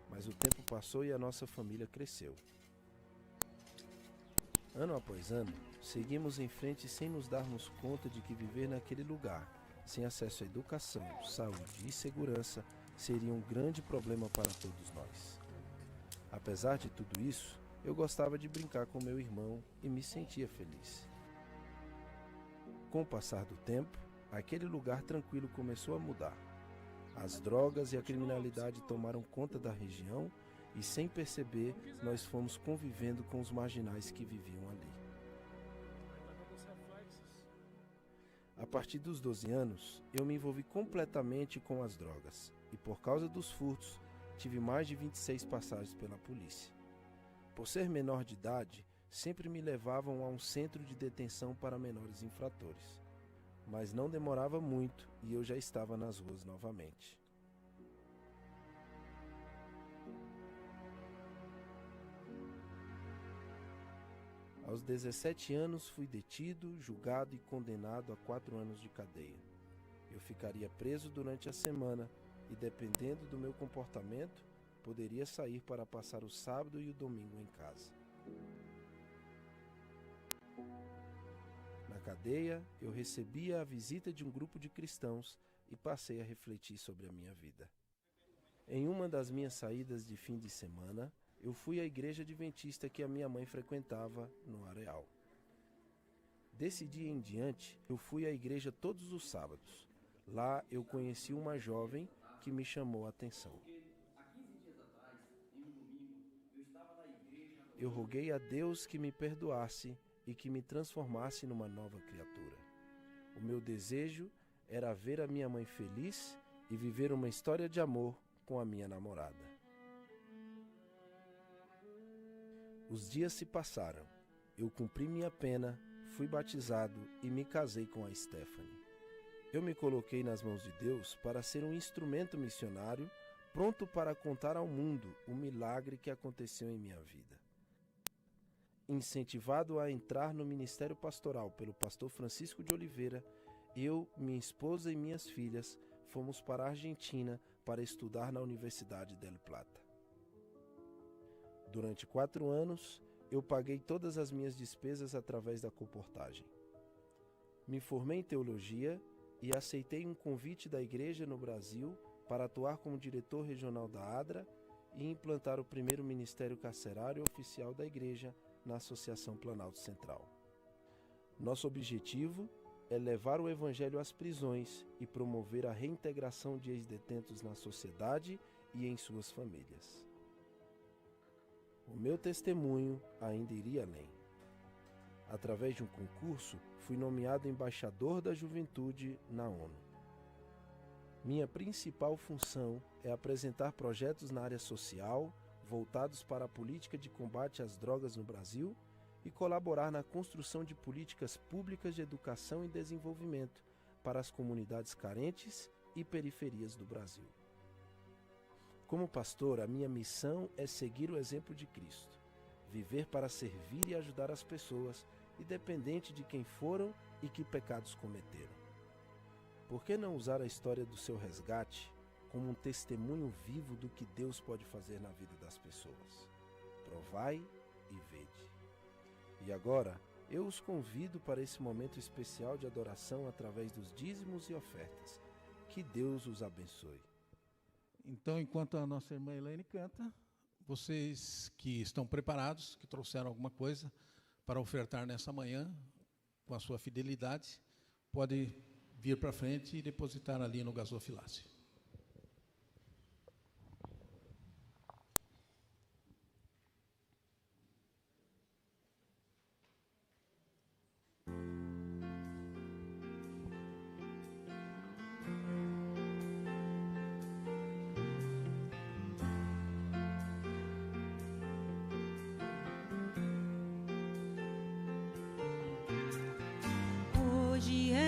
mas o tempo passou e a nossa família cresceu. Ano após ano, seguimos em frente sem nos darmos conta de que viver naquele lugar, sem acesso à educação, saúde e segurança, seria um grande problema para todos nós. Apesar de tudo isso, eu gostava de brincar com meu irmão e me sentia feliz. Com o passar do tempo, aquele lugar tranquilo começou a mudar. As drogas e a criminalidade tomaram conta da região e, sem perceber, nós fomos convivendo com os marginais que viviam ali. A partir dos 12 anos, eu me envolvi completamente com as drogas e, por causa dos furtos, tive mais de 26 passagens pela polícia. Por ser menor de idade, sempre me levavam a um centro de detenção para menores infratores. Mas não demorava muito e eu já estava nas ruas novamente. Aos 17 anos fui detido, julgado e condenado a 4 anos de cadeia. Eu ficaria preso durante a semana e, dependendo do meu comportamento, poderia sair para passar o sábado e o domingo em casa. Na cadeia, eu recebia a visita de um grupo de cristãos e passei a refletir sobre a minha vida. Em uma das minhas saídas de fim de semana, eu fui à igreja adventista que a minha mãe frequentava no Areal. Desse dia em diante, eu fui à igreja todos os sábados. Lá eu conheci uma jovem que me chamou a atenção. Eu roguei a Deus que me perdoasse e que me transformasse numa nova criatura. O meu desejo era ver a minha mãe feliz e viver uma história de amor com a minha namorada. Os dias se passaram. Eu cumpri minha pena, fui batizado e me casei com a Stephanie. Eu me coloquei nas mãos de Deus para ser um instrumento missionário, pronto para contar ao mundo o milagre que aconteceu em minha vida. Incentivado a entrar no ministério pastoral pelo pastor Francisco de Oliveira, eu, minha esposa e minhas filhas fomos para a Argentina para estudar na Universidade del Plata. Durante 4 anos, eu paguei todas as minhas despesas através da colportagem. Me formei em teologia e aceitei um convite da igreja no Brasil para atuar como diretor regional da ADRA e implantar o primeiro ministério carcerário oficial da igreja na Associação Planalto Central. Nosso objetivo é levar o evangelho às prisões e promover a reintegração de ex-detentos na sociedade e em suas famílias. O meu testemunho ainda iria além. Através de um concurso, fui nomeado embaixador da juventude na ONU. Minha principal função é apresentar projetos na área social, voltados para a política de combate às drogas no Brasil e colaborar na construção de políticas públicas de educação e desenvolvimento para as comunidades carentes e periferias do Brasil. Como pastor, a minha missão é seguir o exemplo de Cristo, viver para servir e ajudar as pessoas, independente de quem foram e que pecados cometeram. Por que não usar a história do seu resgate como um testemunho vivo do que Deus pode fazer na vida das pessoas? Provai e vede. E agora, eu os convido para esse momento especial de adoração através dos dízimos e ofertas. Que Deus os abençoe. Então, enquanto a nossa irmã Elaine canta, vocês que estão preparados, que trouxeram alguma coisa para ofertar nessa manhã, com a sua fidelidade, podem vir para frente e depositar ali no gasofilácio. Hoje é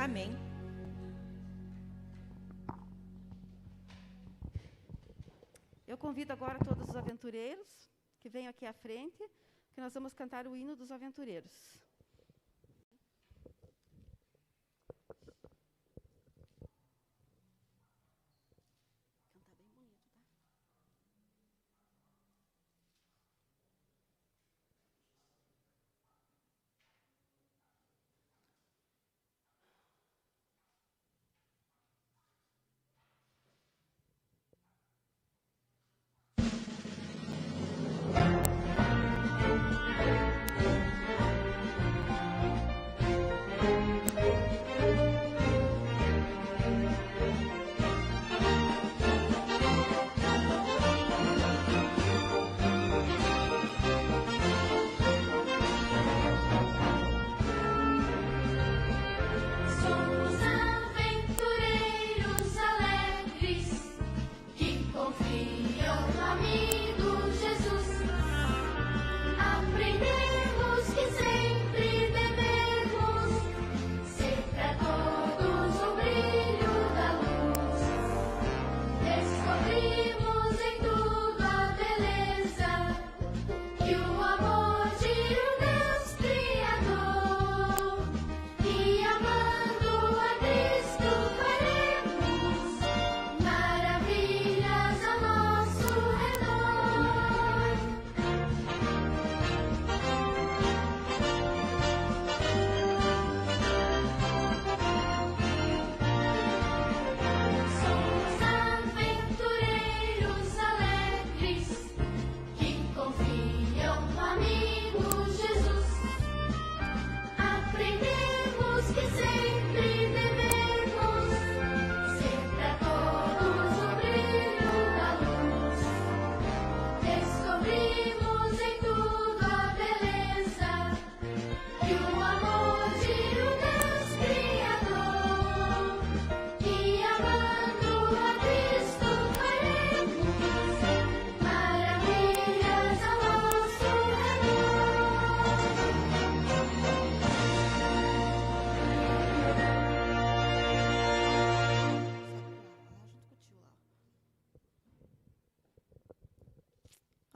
Amém. Eu convido agora todos os aventureiros que venham aqui à frente, que nós vamos cantar o hino dos aventureiros.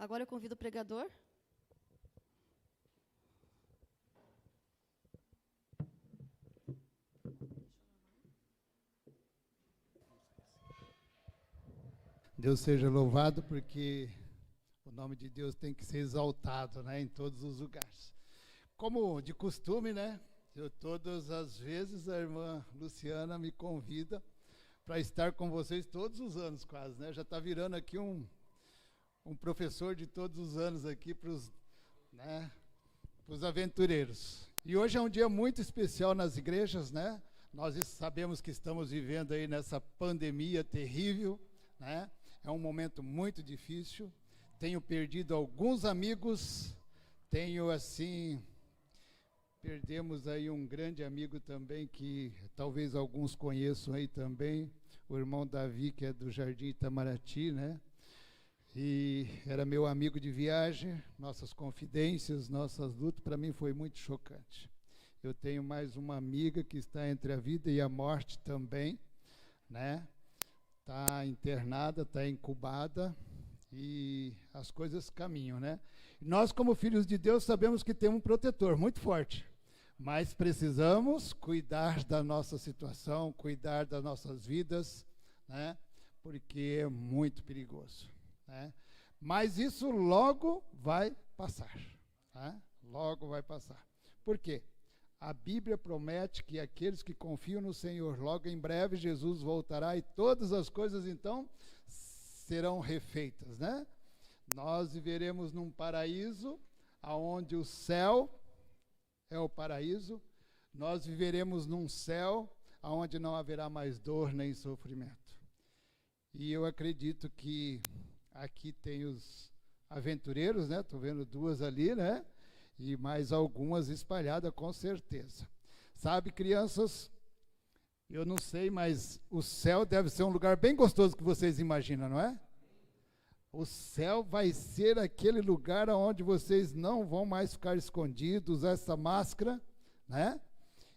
Agora eu convido o pregador. Deus seja louvado, porque o nome de Deus tem que ser exaltado, né, em todos os lugares. Como de costume, né, todas as vezes a irmã Luciana me convida para estar com vocês todos os anos quase, né, já está virando aqui um professor de todos os anos aqui para os aventureiros. E hoje é um dia muito especial nas igrejas, né? Nós sabemos que estamos vivendo aí nessa pandemia terrível, né? É um momento muito difícil. Tenho perdido alguns amigos, perdemos aí um grande amigo também, que talvez alguns conheçam aí também, o irmão Davi, que é do Jardim Itamaraty, né? E era meu amigo de viagem, nossas confidências, nossas lutas, para mim foi muito chocante. Eu tenho mais uma amiga que está entre a vida e a morte também, né? Está internada, está incubada, e as coisas caminham, né? Nós, como filhos de Deus, sabemos que temos um protetor muito forte, mas precisamos cuidar da nossa situação, cuidar das nossas vidas, né? Porque é muito perigoso. Né? Mas isso logo vai passar, tá? Logo vai passar. Por quê? A Bíblia promete que aqueles que confiam no Senhor, logo em breve Jesus voltará e todas as coisas então serão refeitas, né? Nós viveremos num paraíso, aonde o céu é o paraíso. Nós viveremos num céu aonde não haverá mais dor nem sofrimento. E eu acredito que aqui tem os aventureiros, né? Estou vendo duas ali, né? E mais algumas espalhadas, com certeza. Sabe, crianças, eu não sei, mas o céu deve ser um lugar bem gostoso que vocês imaginam, não é? O céu vai ser aquele lugar onde vocês não vão mais ficar escondidos, usar essa máscara, né?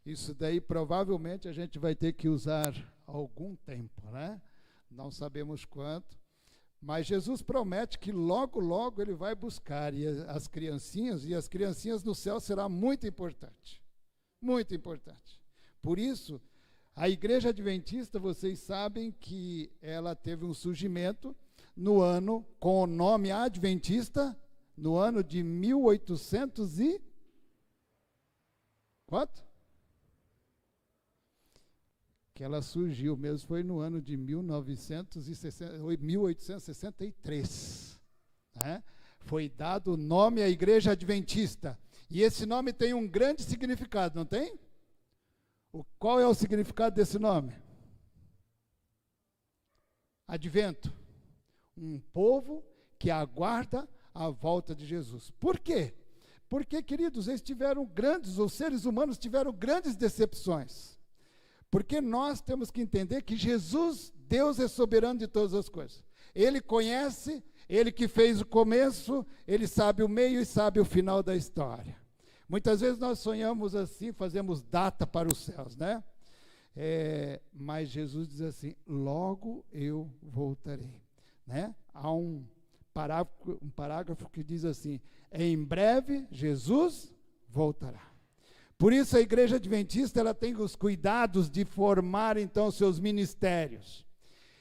Isso daí provavelmente a gente vai ter que usar algum tempo, né? Não sabemos quanto, mas Jesus promete que logo, logo ele vai buscar as criancinhas no céu será muito importante, muito importante. Por isso, a Igreja Adventista, vocês sabem que ela teve um surgimento no ano, com o nome Adventista, no ano de 1800 e... quanto? Que ela surgiu mesmo, foi no ano de 1863. Né? Foi dado o nome à Igreja Adventista. E esse nome tem um grande significado, não tem? Qual é o significado desse nome? Advento. Um povo que aguarda a volta de Jesus. Por quê? Porque, queridos, os seres humanos tiveram grandes decepções. Porque nós temos que entender que Jesus, Deus é soberano de todas as coisas. Ele conhece, Ele que fez o começo, Ele sabe o meio e sabe o final da história. Muitas vezes nós sonhamos assim, fazemos data para os céus, né? Mas Jesus diz assim, logo eu voltarei. Né? Há um parágrafo que diz assim, em breve Jesus voltará. Por isso a Igreja Adventista ela tem os cuidados de formar então seus ministérios.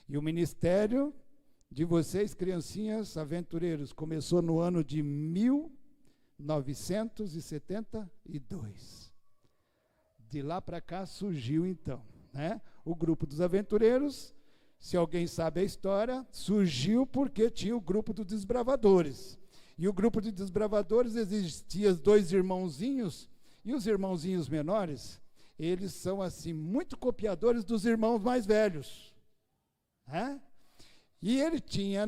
E o ministério de vocês, criancinhas aventureiros, começou no ano de 1972. De lá para cá surgiu então, né? O grupo dos aventureiros, se alguém sabe a história, surgiu porque tinha o grupo dos desbravadores. E o grupo de desbravadores existia 2 irmãozinhos, e os irmãozinhos menores, eles são assim, muito copiadores dos irmãos mais velhos. Né? E ele tinha,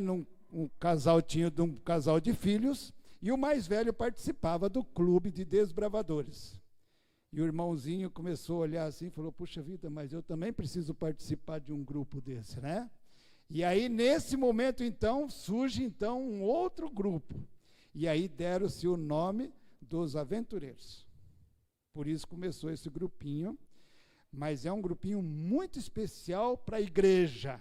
um casal de filhos, e o mais velho participava do clube de desbravadores. E o irmãozinho começou a olhar assim e falou, puxa vida, mas eu também preciso participar de um grupo desse, né? E aí, nesse momento, então, surge então um outro grupo. E aí deram-se o nome dos aventureiros. Por isso começou esse grupinho, mas é um grupinho muito especial para a igreja.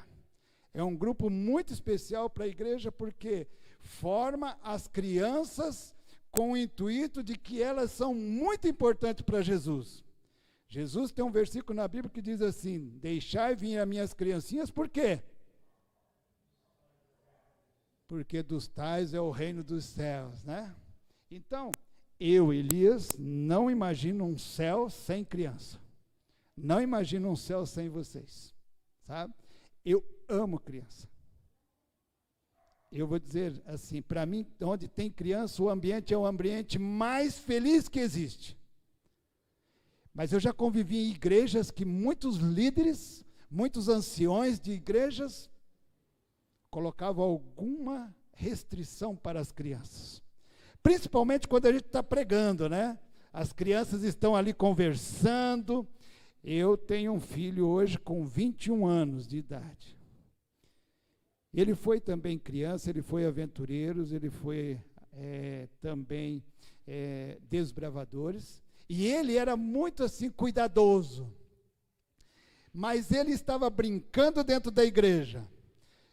É um grupo muito especial para a igreja porque forma as crianças com o intuito de que elas são muito importantes para Jesus. Jesus tem um versículo na Bíblia que diz assim, deixai vir as minhas criancinhas, por quê? Porque dos tais é o reino dos céus, né? Então, eu, Elias, não imagino um céu sem criança. Não imagino um céu sem vocês, sabe? Eu amo criança. Eu vou dizer assim, para mim, onde tem criança, o ambiente é o ambiente mais feliz que existe. Mas eu já convivi em igrejas que muitos líderes, muitos anciões de igrejas, colocavam alguma restrição para as crianças. Principalmente quando a gente está pregando, né? As crianças estão ali conversando. Eu tenho um filho hoje com 21 anos de idade. Ele foi também criança, ele foi aventureiros, ele foi também desbravadores. E ele era muito assim cuidadoso. Mas ele estava brincando dentro da igreja.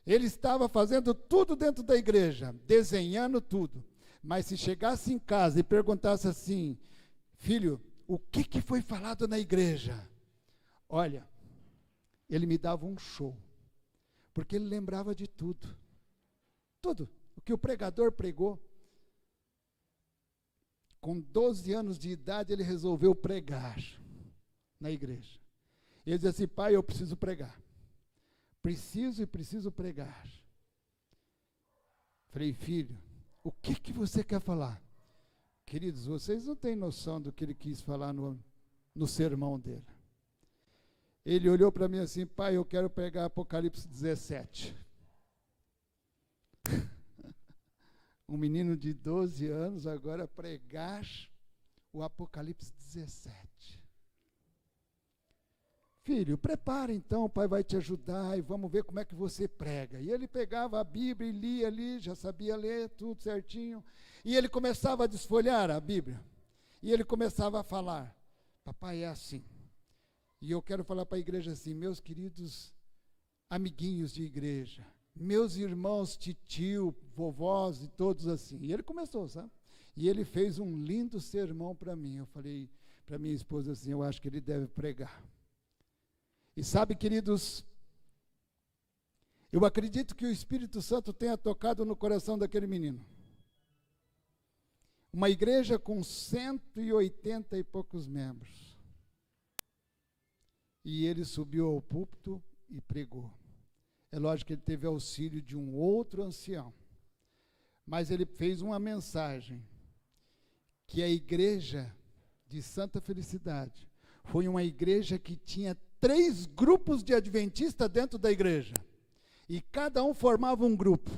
Ele estava fazendo tudo dentro da igreja, desenhando tudo. Mas se chegasse em casa e perguntasse assim, filho, o que foi falado na igreja? Olha, ele me dava um show, porque ele lembrava de tudo. Tudo, o que o pregador pregou. Com 12 anos de idade, ele resolveu pregar na igreja. Ele dizia assim, pai, eu preciso pregar. Preciso pregar. Falei, filho, o que você quer falar? Queridos, vocês não têm noção do que ele quis falar no sermão dele. Ele olhou para mim assim, pai, eu quero pregar Apocalipse 17. Um menino de 12 anos agora pregar o Apocalipse 17. Filho, prepara então, o pai vai te ajudar e vamos ver como é que você prega. E ele pegava a Bíblia e lia ali, já sabia ler tudo certinho. E ele começava a desfolhar a Bíblia. E ele começava a falar. Papai, é assim. E eu quero falar para a igreja assim, meus queridos amiguinhos de igreja, meus irmãos, titio, vovós e todos assim. E ele começou, sabe? E ele fez um lindo sermão para mim. Eu falei para minha esposa assim, eu acho que ele deve pregar. E sabe, queridos, eu acredito que o Espírito Santo tenha tocado no coração daquele menino. Uma igreja com 180 e poucos membros. E ele subiu ao púlpito e pregou. É lógico que ele teve auxílio de um outro ancião. Mas ele fez uma mensagem que a igreja de Santa Felicidade foi uma igreja que tinha 3 grupos de adventistas dentro da igreja. E cada um formava um grupo.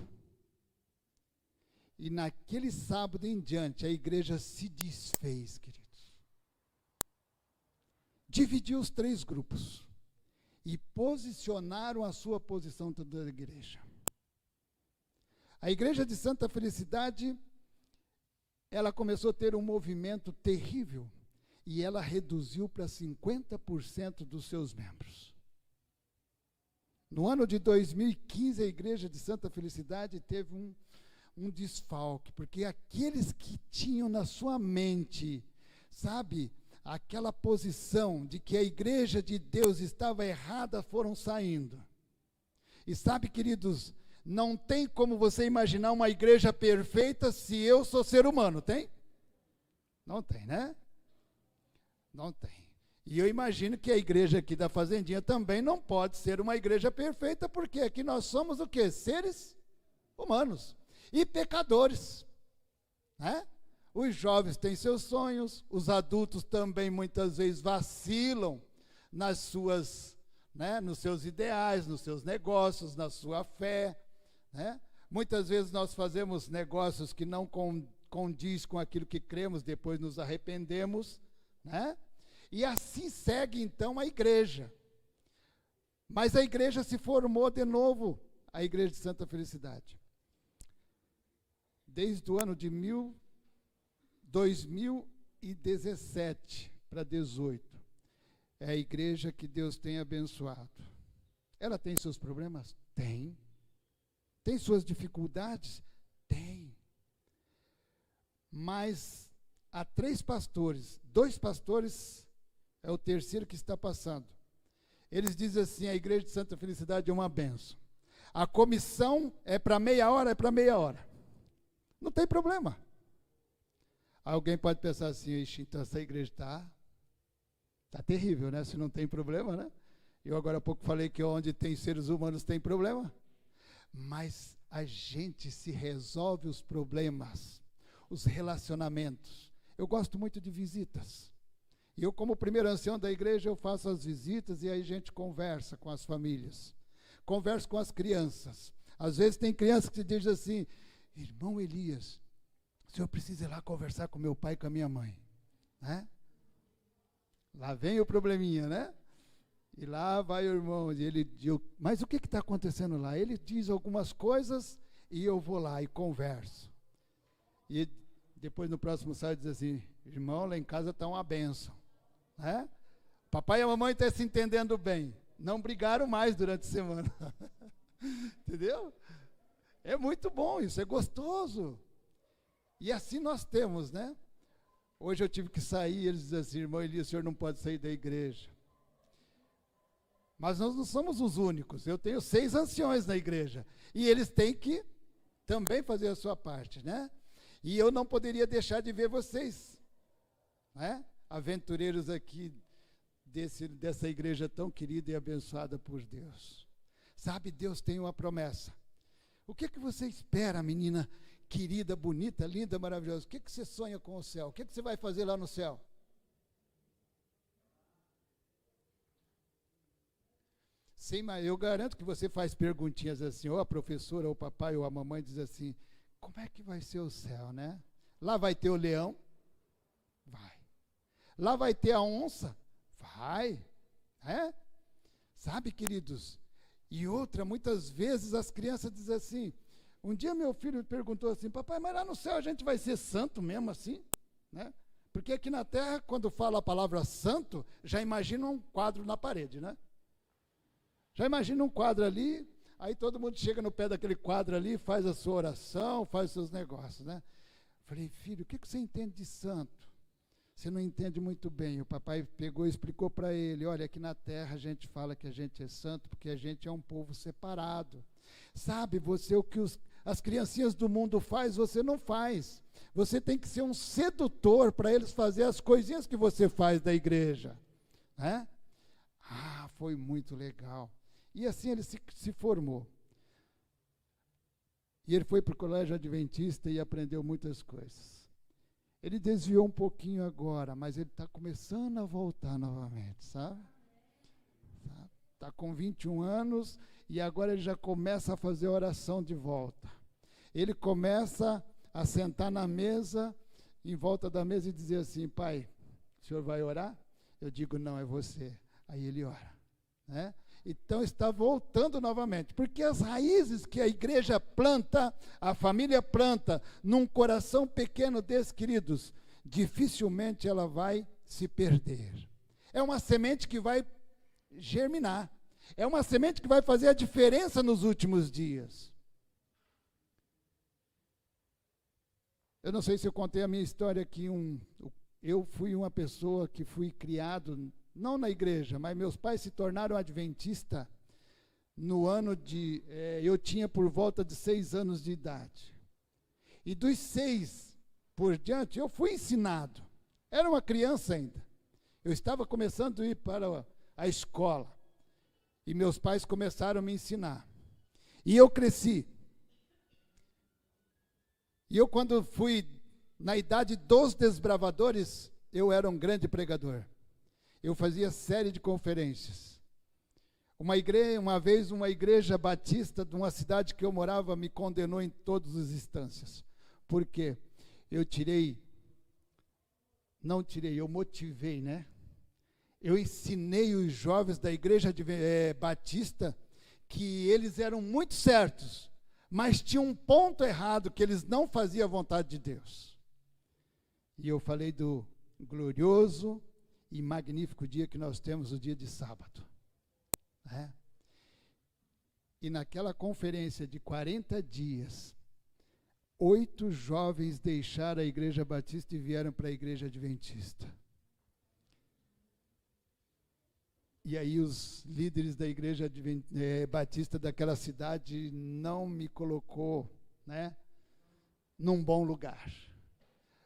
E naquele sábado em diante, a igreja se desfez, queridos. Dividiu os 3 grupos. E posicionaram a sua posição dentro da igreja. A igreja de Santa Felicidade, ela começou a ter um movimento terrível. E ela reduziu para 50% dos seus membros. No ano de 2015, a igreja de Santa Felicidade teve um desfalque, porque aqueles que tinham na sua mente, sabe, aquela posição de que a igreja de Deus estava errada, foram saindo. E sabe, queridos, não tem como você imaginar uma igreja perfeita se eu sou ser humano, tem? Não tem, né? Não tem. E eu imagino que a igreja aqui da Fazendinha também não pode ser uma igreja perfeita, porque aqui nós somos o quê? Seres humanos e pecadores, né? Os jovens têm seus sonhos, os adultos também muitas vezes vacilam nas suas, né, nos seus ideais, nos seus negócios, na sua fé, né? Muitas vezes nós fazemos negócios que não condiz com aquilo que cremos, depois nos arrependemos, né? E assim segue então a igreja. Mas a igreja se formou de novo, a igreja de Santa Felicidade. Desde o ano de 2017 para 2018, é a igreja que Deus tem abençoado. Ela tem seus problemas? Tem. Tem suas dificuldades? Tem. Mas há 3 pastores, 2 pastores, é o terceiro que está passando. Eles dizem assim, a igreja de Santa Felicidade é uma bênção. A comissão é para meia hora, é para meia hora. Não tem problema. Alguém pode pensar assim, então essa igreja está terrível, né? Se não tem problema, né? Eu agora há pouco falei que onde tem seres humanos tem problema. Mas a gente se resolve os problemas, os relacionamentos. Eu gosto muito de visitas. E eu, como primeiro ancião da igreja, eu faço as visitas e aí a gente conversa com as famílias. Converso com as crianças. Às vezes tem crianças que dizem assim, irmão Elias, o senhor precisa ir lá conversar com meu pai e com a minha mãe, né? Lá vem o probleminha, né? E lá vai o irmão, mas o que está acontecendo lá? Ele diz algumas coisas e eu vou lá e converso. E depois no próximo sábado diz assim, irmão, lá em casa está uma bênção, né? Papai e a mamãe estão se entendendo bem, não brigaram mais durante a semana, entendeu? É muito bom isso, é gostoso. E assim nós temos, né? Hoje eu tive que sair, eles dizem assim, irmão Elias, o senhor não pode sair da igreja. Mas nós não somos os únicos, eu tenho 6 anciões na igreja, e eles têm que também fazer a sua parte, né? E eu não poderia deixar de ver vocês, né? Aventureiros aqui dessa igreja tão querida e abençoada por Deus. Sabe, Deus tem uma promessa. O que você espera, menina querida, bonita, linda, maravilhosa? O que você sonha com o céu? O que você vai fazer lá no céu? Sim, mas eu garanto que você faz perguntinhas assim, ou a professora, ou o papai, ou a mamãe diz assim, como é que vai ser o céu, né? Lá vai ter o leão? Vai. Lá vai ter a onça? Vai. É? Sabe, queridos? E outra, muitas vezes as crianças dizem assim, um dia meu filho me perguntou assim, papai, mas lá no céu a gente vai ser santo mesmo assim? Né? Porque aqui na terra, quando fala a palavra santo, já imagina um quadro na parede, né? Já imagina um quadro ali, aí todo mundo chega no pé daquele quadro ali, faz a sua oração, faz os seus negócios, né? Falei, filho, o que você entende de santo? Você não entende muito bem. O papai pegou e explicou para ele, olha, aqui na terra a gente fala que a gente é santo porque a gente é um povo separado. Sabe, você o que as criancinhas do mundo faz, você não faz. Você tem que ser um sedutor para eles fazer as coisinhas que você faz da igreja. Né? Ah, foi muito legal. E assim ele se formou. E ele foi para o colégio adventista e aprendeu muitas coisas. Ele desviou um pouquinho agora, mas ele está começando a voltar novamente, sabe? Está com 21 anos e agora ele já começa a fazer oração de volta. Ele começa a sentar na mesa, em volta da mesa e dizer assim, pai, o senhor vai orar? Eu digo, não, é você. Aí ele ora, né? Então está voltando novamente, porque as raízes que a igreja planta, a família planta, num coração pequeno desse, queridos, dificilmente ela vai se perder. É uma semente que vai germinar, é uma semente que vai fazer a diferença nos últimos dias. Eu não sei se eu contei a minha história aqui, eu fui uma pessoa que fui criado não na igreja, mas meus pais se tornaram adventistas no ano de... eu tinha por volta de 6 anos de idade. E dos 6 por diante, eu fui ensinado. Era uma criança ainda. Eu estava começando a ir para a escola. E meus pais começaram a me ensinar. E eu cresci. E eu, quando fui na idade dos desbravadores, eu era um grande pregador. Eu fazia série de conferências. Uma vez uma igreja batista de uma cidade que eu morava me condenou em todas as instâncias. Por quê? Eu motivei, né? Eu ensinei os jovens da igreja batista que eles eram muito certos, mas tinha um ponto errado, que eles não faziam a vontade de Deus. E eu falei do glorioso e magnífico dia que nós temos, o dia de sábado. Né? E naquela conferência de 40 dias, 8 jovens deixaram a igreja batista e vieram para a igreja adventista. E aí os líderes da igreja batista daquela cidade não me colocou, né, num bom lugar.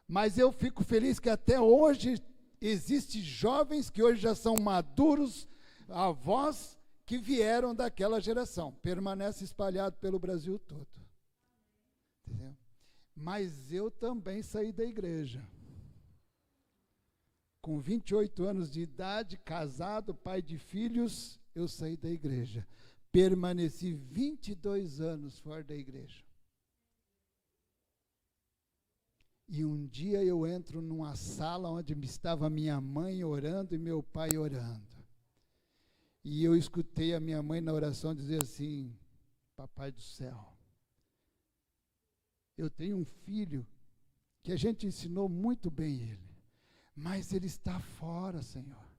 Mas eu fico feliz que até hoje existem jovens que hoje já são maduros, avós que vieram daquela geração, permanece espalhado pelo Brasil todo. Entendeu? Mas eu também saí da igreja. Com 28 anos de idade, casado, pai de filhos, eu saí da igreja. Permaneci 22 anos fora da igreja. E um dia eu entro numa sala onde estava minha mãe orando e meu pai orando. E eu escutei a minha mãe na oração dizer assim, papai do céu, eu tenho um filho que a gente ensinou muito bem ele, mas ele está fora, Senhor.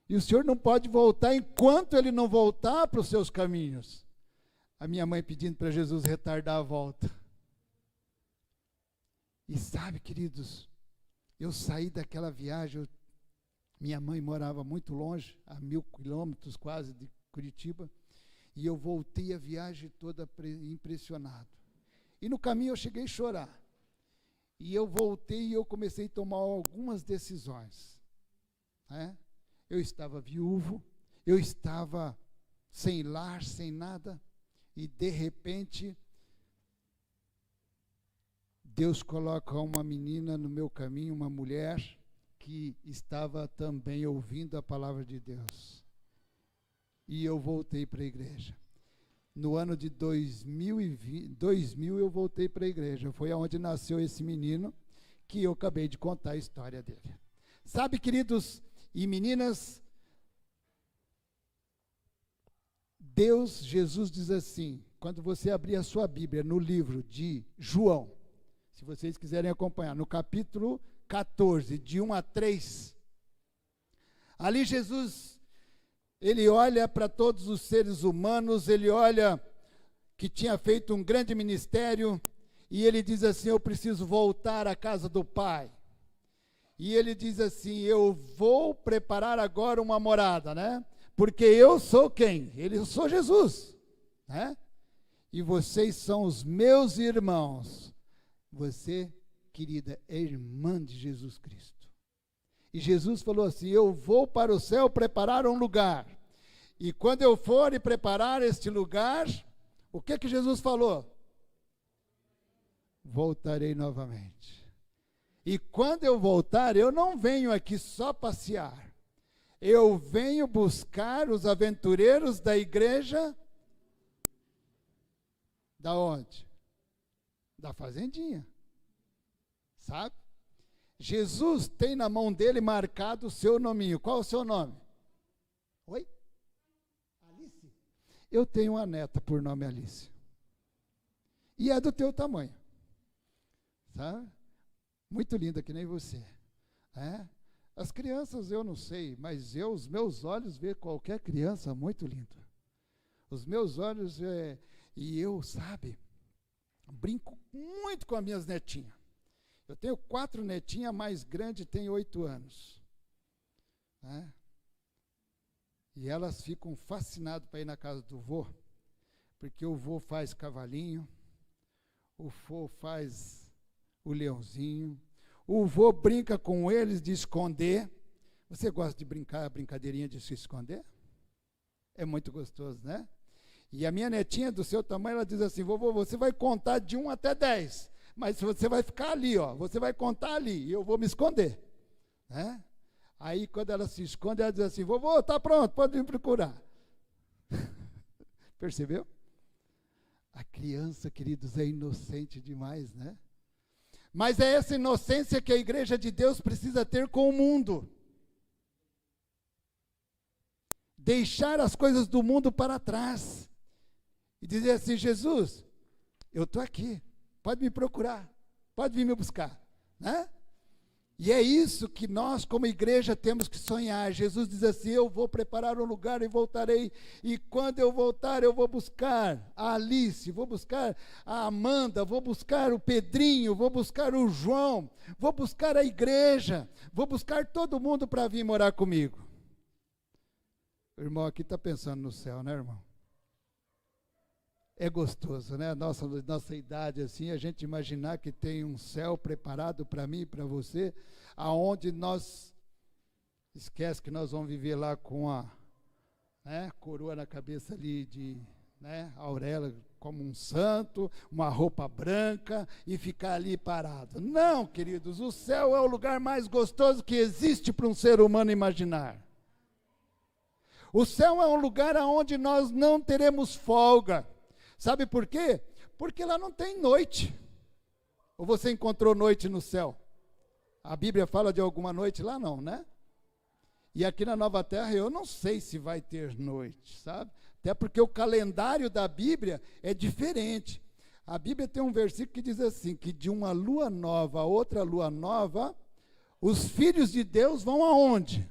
E o Senhor não pode voltar enquanto ele não voltar para os seus caminhos. A minha mãe pedindo para Jesus retardar a volta. E sabe, queridos, eu saí daquela viagem, minha mãe morava muito longe, a 1000 quilômetros quase de Curitiba, e eu voltei a viagem toda impressionado. E no caminho eu cheguei a chorar. E eu voltei e eu comecei a tomar algumas decisões. Né? Eu estava viúvo, eu estava sem lar, sem nada, e de repente Deus coloca uma menina no meu caminho, uma mulher que estava também ouvindo a palavra de Deus. E eu voltei para a igreja. No ano de 2000 eu voltei para a igreja. Foi onde nasceu esse menino que eu acabei de contar a história dele. Sabe, queridos e meninas, Jesus diz assim, quando você abrir a sua Bíblia no livro de João, Se vocês quiserem acompanhar, no capítulo 14, de 1 a 3, ali Jesus, ele olha para todos os seres humanos, ele olha que tinha feito um grande ministério, e ele diz assim: eu preciso voltar à casa do Pai. E ele diz assim: eu vou preparar agora uma morada, né? Porque eu sou quem? Eu sou Jesus, né? E vocês são os meus irmãos. Você, querida, é irmã de Jesus Cristo. E Jesus falou assim: eu vou para o céu preparar um lugar. E quando eu for e preparar este lugar, o que Jesus falou? Voltarei novamente. E quando eu voltar, eu não venho aqui só passear. Eu venho buscar os aventureiros da igreja. Da onde? Da fazendinha. Sabe? Jesus tem na mão dele marcado o seu nominho. Qual é o seu nome? Oi? Alice? Eu tenho uma neta por nome Alice. E é do teu tamanho. Sabe? Muito linda, que nem você. É? As crianças eu não sei, mas os meus olhos veem qualquer criança muito linda. Os meus olhos, e eu, sabe, brinco muito com as minhas netinhas. Eu tenho 4 netinhas, a mais grande tem 8 anos. Né? E elas ficam fascinadas para ir na casa do vô, porque o vô faz cavalinho, o vô faz o leãozinho, o vô brinca com eles de esconder. Você gosta de brincar, a brincadeirinha de se esconder? É muito gostoso, né? E a minha netinha do seu tamanho, ela diz assim: vovô, você vai contar de 1 até 10, mas você vai ficar ali, ó, você vai contar ali, e eu vou me esconder. Né? Aí, quando ela se esconde, ela diz assim: vovô, está pronto, pode me procurar. Percebeu? A criança, queridos, é inocente demais, né? Mas é essa inocência que a igreja de Deus precisa ter com o mundo. Deixar as coisas do mundo para trás. E dizer assim: Jesus, eu estou aqui, pode me procurar, pode vir me buscar. Né? E é isso que nós, como igreja, temos que sonhar. Jesus diz assim: eu vou preparar um lugar e voltarei. E quando eu voltar, eu vou buscar a Alice, vou buscar a Amanda, vou buscar o Pedrinho, vou buscar o João, vou buscar a igreja, vou buscar todo mundo para vir morar comigo. O irmão aqui está pensando no céu, né, irmão? É gostoso, né? Nossa idade assim, a gente imaginar que tem um céu preparado para mim e para você, aonde nós esquece que nós vamos viver lá com a coroa na cabeça ali de auréola como um santo, uma roupa branca e ficar ali parado. Não, queridos, o céu é o lugar mais gostoso que existe para um ser humano imaginar. O céu é um lugar onde nós não teremos folga. Sabe por quê? Porque lá não tem noite. Ou você encontrou noite no céu? A Bíblia fala de alguma noite lá? Não, né? E aqui na Nova Terra eu não sei se vai ter noite, sabe? Até porque o calendário da Bíblia é diferente. A Bíblia tem um versículo que diz assim, que de uma lua nova a outra lua nova, os filhos de Deus vão aonde?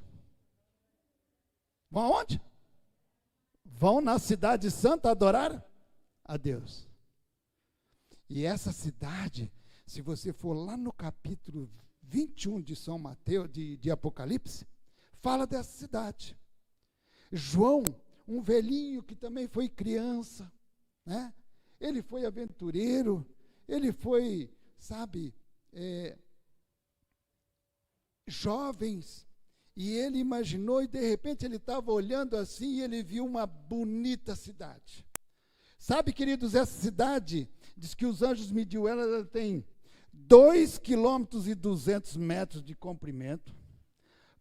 Vão aonde? Vão na cidade santa adorar a Deus. E essa cidade, se você for lá no capítulo 21 de São Mateus, de Apocalipse, fala dessa cidade. João, um velhinho que também foi criança, né? Ele foi aventureiro, ele foi, sabe, jovens, e ele imaginou, e de repente ele estava olhando assim, e ele viu uma bonita cidade. Sabe, queridos, essa cidade, diz que os anjos mediu ela tem 2,2 km de comprimento,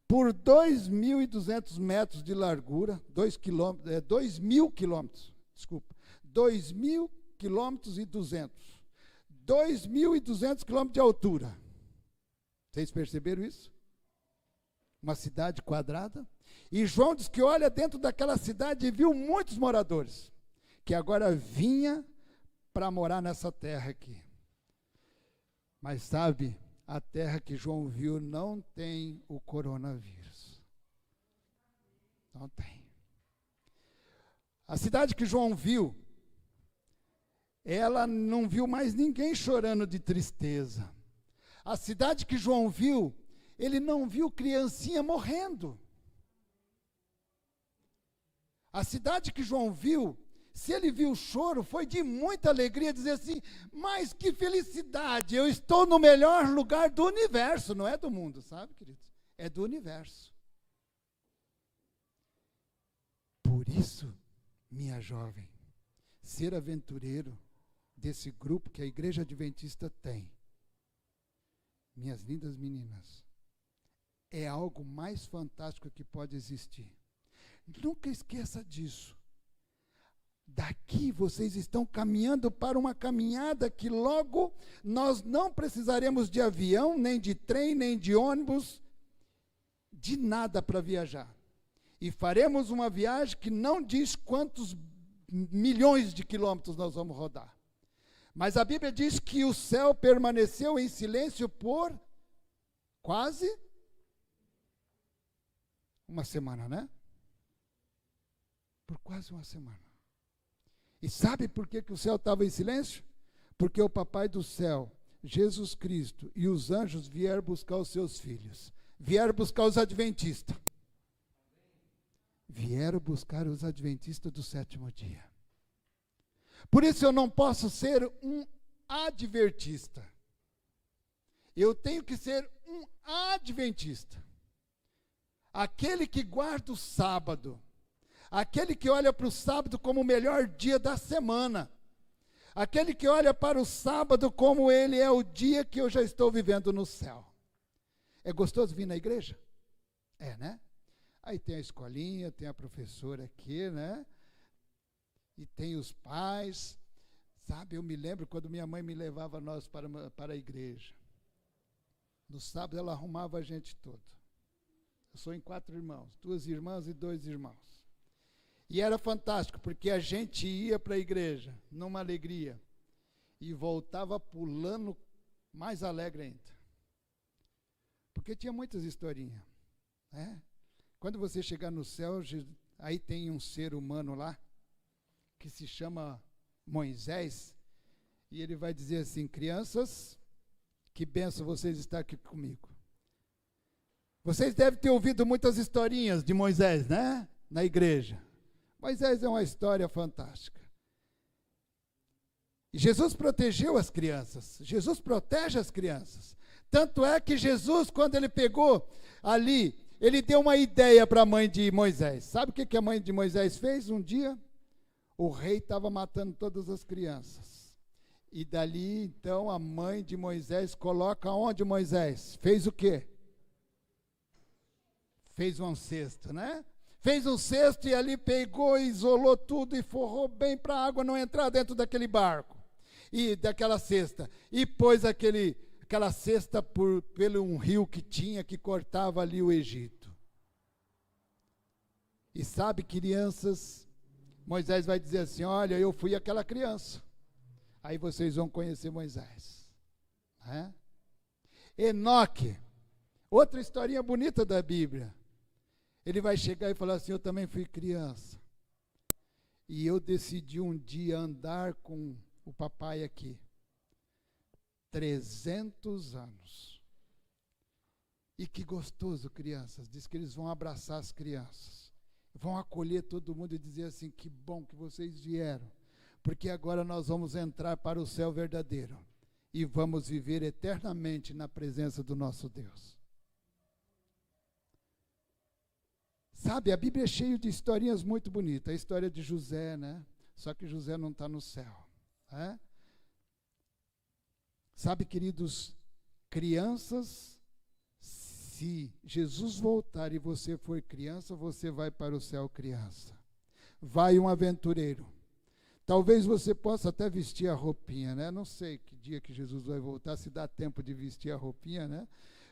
por 2.200 metros de largura, 2.000 quilômetros, desculpa, 2.000 quilômetros e 200, 2.200 quilômetros de altura. Vocês perceberam isso? Uma cidade quadrada. E João diz que olha dentro daquela cidade e viu muitos moradores, que agora vinha para morar nessa terra aqui. Mas sabe, a terra que João viu não tem o coronavírus. Não tem. A cidade que João viu, ela não viu mais ninguém chorando de tristeza. A cidade que João viu, ele não viu criancinha morrendo. A cidade que João viu, se ele viu choro, foi de muita alegria, dizer assim, mas que felicidade, eu estou no melhor lugar do universo, não é do mundo, sabe, queridos? É do universo. Por isso, minha jovem, ser aventureiro desse grupo que a Igreja Adventista tem, minhas lindas meninas, é algo mais fantástico que pode existir. Nunca esqueça disso. Daqui vocês estão caminhando para uma caminhada que logo nós não precisaremos de avião, nem de trem, nem de ônibus, de nada para viajar. E faremos uma viagem que não diz quantos milhões de quilômetros nós vamos rodar. Mas a Bíblia diz que o céu permaneceu em silêncio por quase uma semana, né? Por quase uma semana. E sabe por que o céu estava em silêncio? Porque o Papai do céu, Jesus Cristo, e os anjos vieram buscar os seus filhos. Vieram buscar os adventistas. Vieram buscar os adventistas do sétimo dia. Por isso eu não posso ser um adventista. Eu tenho que ser um adventista. Aquele que guarda o sábado. Aquele que olha para o sábado como o melhor dia da semana. Aquele que olha para o sábado como ele é o dia que eu já estou vivendo no céu. É gostoso vir na igreja? É, né? Aí tem a escolinha, tem a professora aqui, né? E tem os pais. Sabe, eu me lembro quando minha mãe me levava nós para a igreja. No sábado ela arrumava a gente todo. Eu sou em 4 irmãos, 2 irmãs e 2 irmãos. E era fantástico, porque a gente ia para a igreja numa alegria e voltava pulando mais alegre ainda. Porque tinha muitas historinhas, né? Quando você chegar no céu, aí tem um ser humano lá, que se chama Moisés, e ele vai dizer assim, crianças, que benção vocês estar aqui comigo. Vocês devem ter ouvido muitas historinhas de Moisés, né? Na igreja. Moisés é uma história fantástica. E Jesus protegeu as crianças. Jesus protege as crianças. Tanto é que Jesus, quando ele pegou ali, ele deu uma ideia para a mãe de Moisés. Sabe o que a mãe de Moisés fez um dia? O rei estava matando todas as crianças. E dali, então, a mãe de Moisés coloca onde Moisés? Fez o quê? Fez um cesto, né? Fez um cesto e ali pegou, isolou tudo e forrou bem para a água não entrar dentro daquele barco. E daquela cesta. E pôs aquela cesta pelo um rio que tinha, que cortava ali o Egito. E sabe, crianças, Moisés vai dizer assim, olha, eu fui aquela criança. Aí vocês vão conhecer Moisés. Né? Enoque, outra historinha bonita da Bíblia. Ele vai chegar e falar assim, eu também fui criança. E eu decidi um dia andar com o papai aqui. 300 anos. E que gostoso, crianças. Diz que eles vão abraçar as crianças. Vão acolher todo mundo e dizer assim, que bom que vocês vieram. Porque agora nós vamos entrar para o céu verdadeiro. E vamos viver eternamente na presença do nosso Deus. Sabe, a Bíblia é cheia de historinhas muito bonitas. A história de José, né? Só que José não está no céu. Né? Sabe, queridos, crianças, se Jesus voltar e você for criança, você vai para o céu criança. Vai um aventureiro. Talvez você possa até vestir a roupinha, né? Não sei que dia que Jesus vai voltar, se dá tempo de vestir a roupinha, né?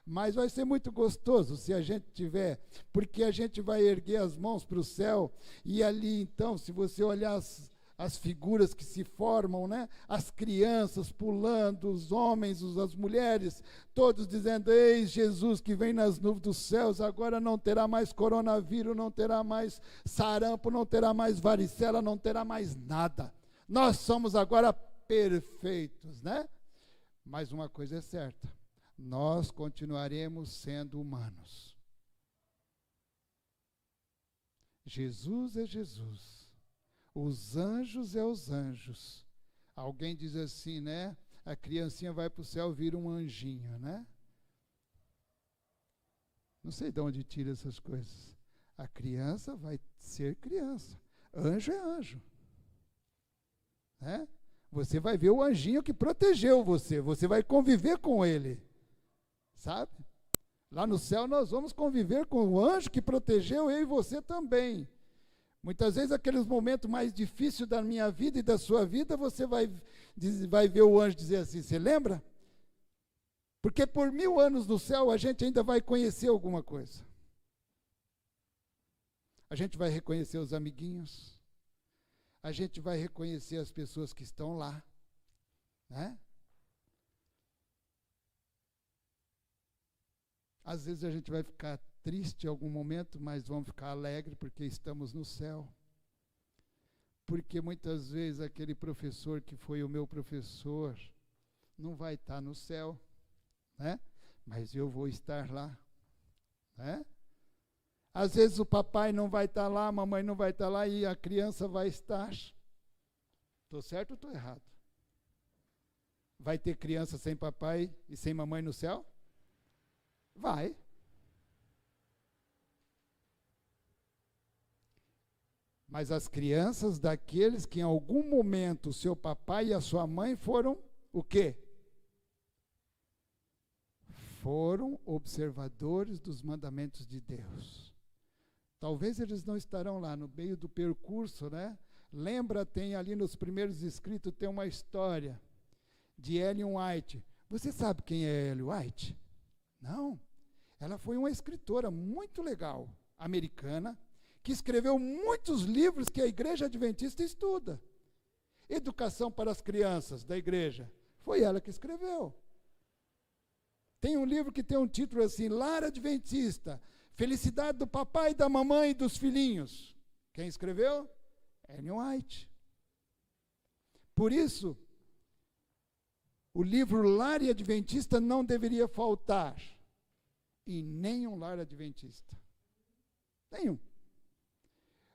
Mas vai ser muito gostoso se a gente tiver, porque a gente vai erguer as mãos para o céu, e ali então, se você olhar as figuras que se formam, né? As crianças pulando, os homens, as mulheres, todos dizendo: eis Jesus que vem nas nuvens dos céus, agora não terá mais coronavírus, não terá mais sarampo, não terá mais varicela, não terá mais nada. Nós somos agora perfeitos, né? Mas uma coisa é certa, nós continuaremos sendo humanos. Jesus é Jesus. Os anjos é os anjos. Alguém diz assim, né? A criancinha vai para o céu, vira um anjinho, né? Não sei de onde tira essas coisas. A criança vai ser criança. Anjo é anjo. Né? Você vai ver o anjinho que protegeu você. Você vai conviver com ele. Sabe? Lá no céu nós vamos conviver com o anjo que protegeu eu e você também. Muitas vezes, aqueles momentos mais difíceis da minha vida e da sua vida, você vai ver o anjo dizer assim: você lembra? Porque por 1000 anos no céu, a gente ainda vai conhecer alguma coisa. A gente vai reconhecer os amiguinhos. A gente vai reconhecer as pessoas que estão lá. Né? Às vezes a gente vai ficar triste em algum momento, mas vamos ficar alegre porque estamos no céu. Porque muitas vezes aquele professor que foi o meu professor não vai estar no céu, né? Mas eu vou estar lá, né? Às vezes o papai não vai estar lá, a mamãe não vai estar lá e a criança vai estar. Estou certo ou estou errado? Vai ter criança sem papai e sem mamãe no céu? Vai. Mas as crianças daqueles que em algum momento o seu papai e a sua mãe foram o quê? Foram observadores dos mandamentos de Deus. Talvez eles não estarão lá no meio do percurso, né? Lembra, tem ali nos primeiros escritos, tem uma história de Ellen White. Você sabe quem é Ellen White? Não. Ela foi uma escritora muito legal, americana, que escreveu muitos livros que a Igreja Adventista estuda. Educação para as crianças da igreja. Foi ela que escreveu. Tem um livro que tem um título assim: Lar Adventista, Felicidade do Papai, da Mamãe e dos Filhinhos. Quem escreveu? Ellen White. Por isso, o livro Lar Adventista não deveria faltar em nenhum lar adventista. Nenhum.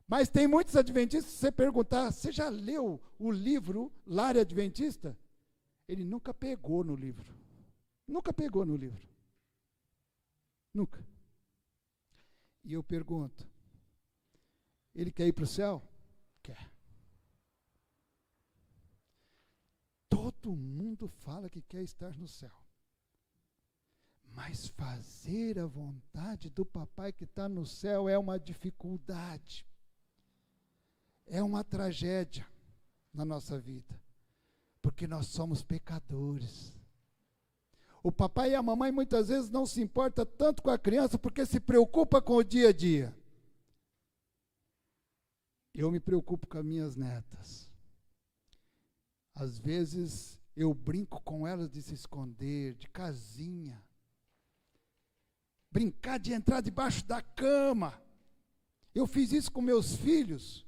Mas tem muitos adventistas, se você perguntar: você já leu o livro Lar Adventista? Ele nunca pegou no livro. Nunca pegou no livro. Nunca. E eu pergunto: ele quer ir para o céu? Quer. Todo mundo fala que quer estar no céu. Mas fazer a vontade do papai que está no céu é uma dificuldade. É uma tragédia na nossa vida. Porque nós somos pecadores. O papai e a mamãe muitas vezes não se importam tanto com a criança porque se preocupa com o dia a dia. Eu me preocupo com as minhas netas. Às vezes eu brinco com elas de se esconder, de casinha. Brincar de entrar debaixo da cama. Eu fiz isso com meus filhos.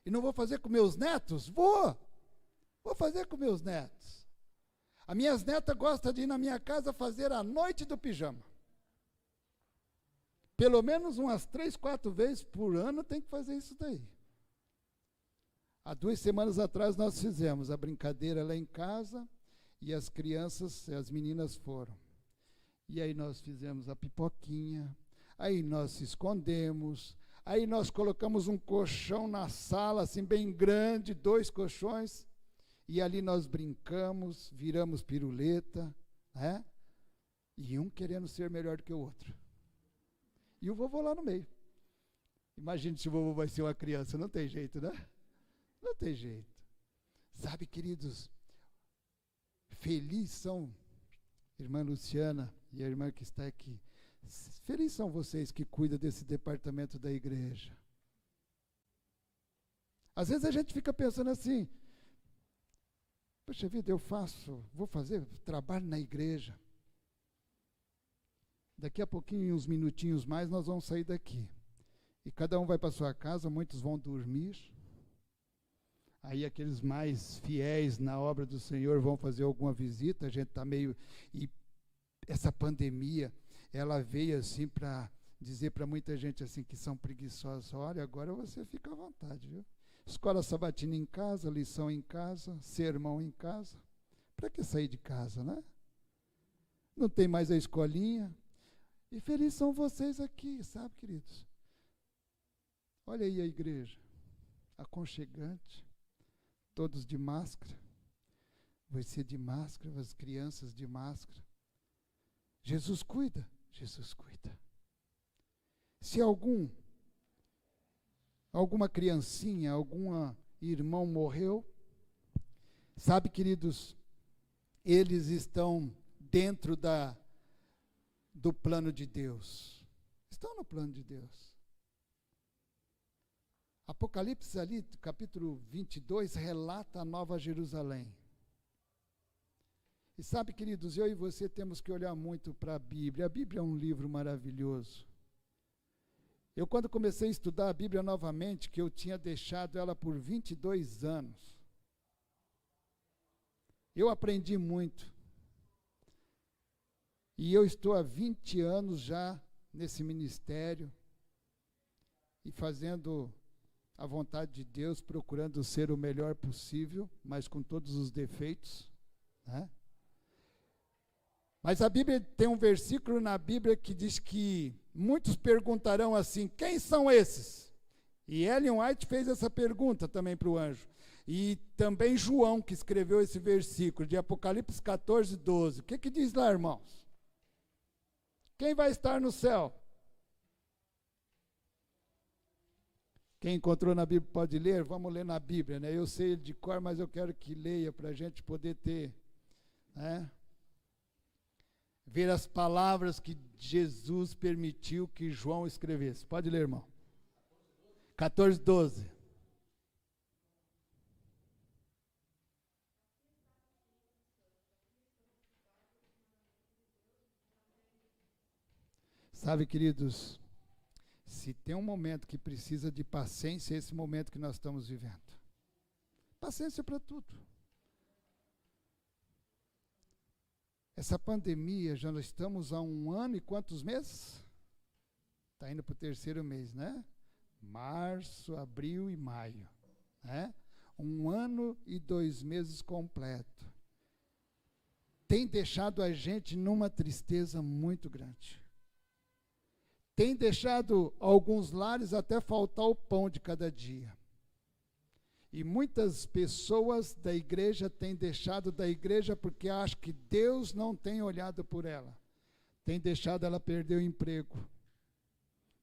E não vou fazer com meus netos? Vou fazer com meus netos. As minhas netas gostam de ir na minha casa fazer a noite do pijama. Pelo menos umas 3, 4 vezes por ano tem que fazer isso daí. Há 2 semanas atrás nós fizemos a brincadeira lá em casa e as crianças, as meninas foram. E aí nós fizemos a pipoquinha, aí nós se escondemos, aí nós colocamos um colchão na sala, assim bem grande, 2 colchões, e ali nós brincamos, viramos piruleta, né? E um querendo ser melhor do que o outro. E o vovô lá no meio. Imagine se o vovô vai ser uma criança, não tem jeito, né? Não tem jeito. Sabe, queridos, felizes são irmã Luciana e a irmã que está aqui. Felizes são vocês que cuidam desse departamento da igreja. Às vezes a gente fica pensando assim, poxa vida, vou fazer trabalho na igreja. Daqui a pouquinho, uns minutinhos mais, nós vamos sair daqui. E cada um vai para sua casa, muitos vão dormir. Aí aqueles mais fiéis na obra do Senhor vão fazer alguma visita, a gente está meio... E essa pandemia, ela veio assim para dizer para muita gente assim que são preguiçosos, olha, agora você fica à vontade, viu? Escola sabatina em casa, lição em casa, sermão em casa. Para que sair de casa, né? Não tem mais a escolinha. E felizes são vocês aqui, sabe, queridos? Olha aí a igreja, aconchegante, todos de máscara, você de máscara, as crianças de máscara. Jesus cuida, Jesus cuida. Se alguma criancinha, algum irmão morreu, sabe, queridos, eles estão dentro do plano de Deus. Estão no plano de Deus. Apocalipse ali, capítulo 22, relata a Nova Jerusalém. E sabe, queridos, eu e você temos que olhar muito para a Bíblia. A Bíblia é um livro maravilhoso. Eu, quando comecei a estudar a Bíblia novamente, que eu tinha deixado ela por 22 anos, eu aprendi muito. E eu estou há 20 anos já nesse ministério e fazendo a vontade de Deus, procurando ser o melhor possível, mas com todos os defeitos, né? Mas a Bíblia tem um versículo na Bíblia que diz que muitos perguntarão assim, quem são esses? E Ellen White fez essa pergunta também para o anjo. E também João, que escreveu esse versículo, de Apocalipse 14, 12. O que diz lá, irmãos? Quem vai estar no céu? Quem encontrou na Bíblia pode ler? Vamos ler na Bíblia, né? Eu sei de cor, mas eu quero que leia para a gente poder ter, né? Ver as palavras que Jesus permitiu que João escrevesse. Pode ler, irmão. 14, 12. Sabe, queridos, se tem um momento que precisa de paciência, é esse momento que nós estamos vivendo. Paciência para tudo. Essa pandemia, já nós estamos há 1 ano e quantos meses? Está indo para o 3º mês, né? Março, abril e maio, né? 1 ano e 2 meses completo. Tem deixado a gente numa tristeza muito grande. Tem deixado alguns lares até faltar o pão de cada dia. E muitas pessoas da igreja têm deixado da igreja porque acham que Deus não tem olhado por ela. Tem deixado ela perder o emprego.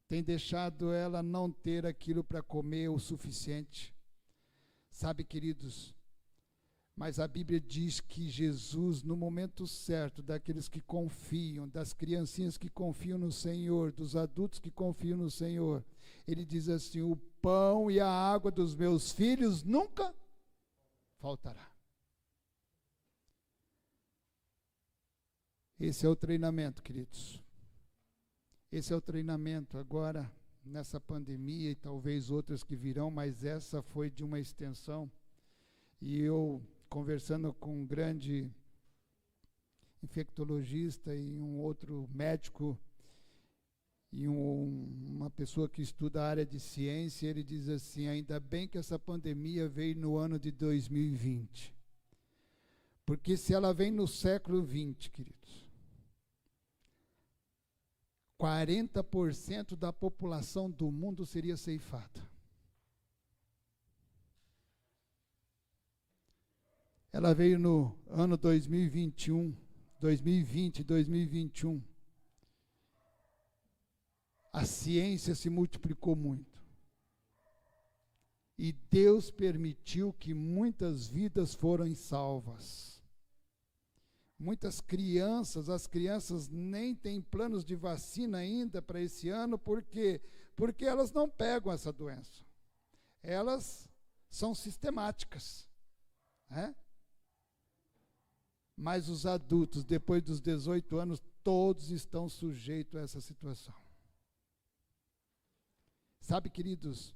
Tem deixado ela não ter aquilo para comer o suficiente. Sabe, queridos, mas a Bíblia diz que Jesus, no momento certo, daqueles que confiam, das criancinhas que confiam no Senhor, dos adultos que confiam no Senhor, Ele diz assim, o pão e a água dos meus filhos nunca faltará. Esse é o treinamento, queridos. Esse é o treinamento agora, nessa pandemia e talvez outras que virão, mas essa foi de uma extensão. E eu, conversando com um grande infectologista e um outro médico, e uma pessoa que estuda a área de ciência, ele diz assim, ainda bem que essa pandemia veio no ano de 2020. Porque se ela vem no século 20, queridos, 40% da população do mundo seria ceifada. Ela veio no ano 2020, 2021. A ciência se multiplicou muito. E Deus permitiu que muitas vidas foram salvas. Muitas crianças, as crianças nem têm planos de vacina ainda para esse ano, por quê? Porque elas não pegam essa doença. Elas são sistemáticas, né? Mas os adultos, depois dos 18 anos, todos estão sujeitos a essa situação. Sabe, queridos,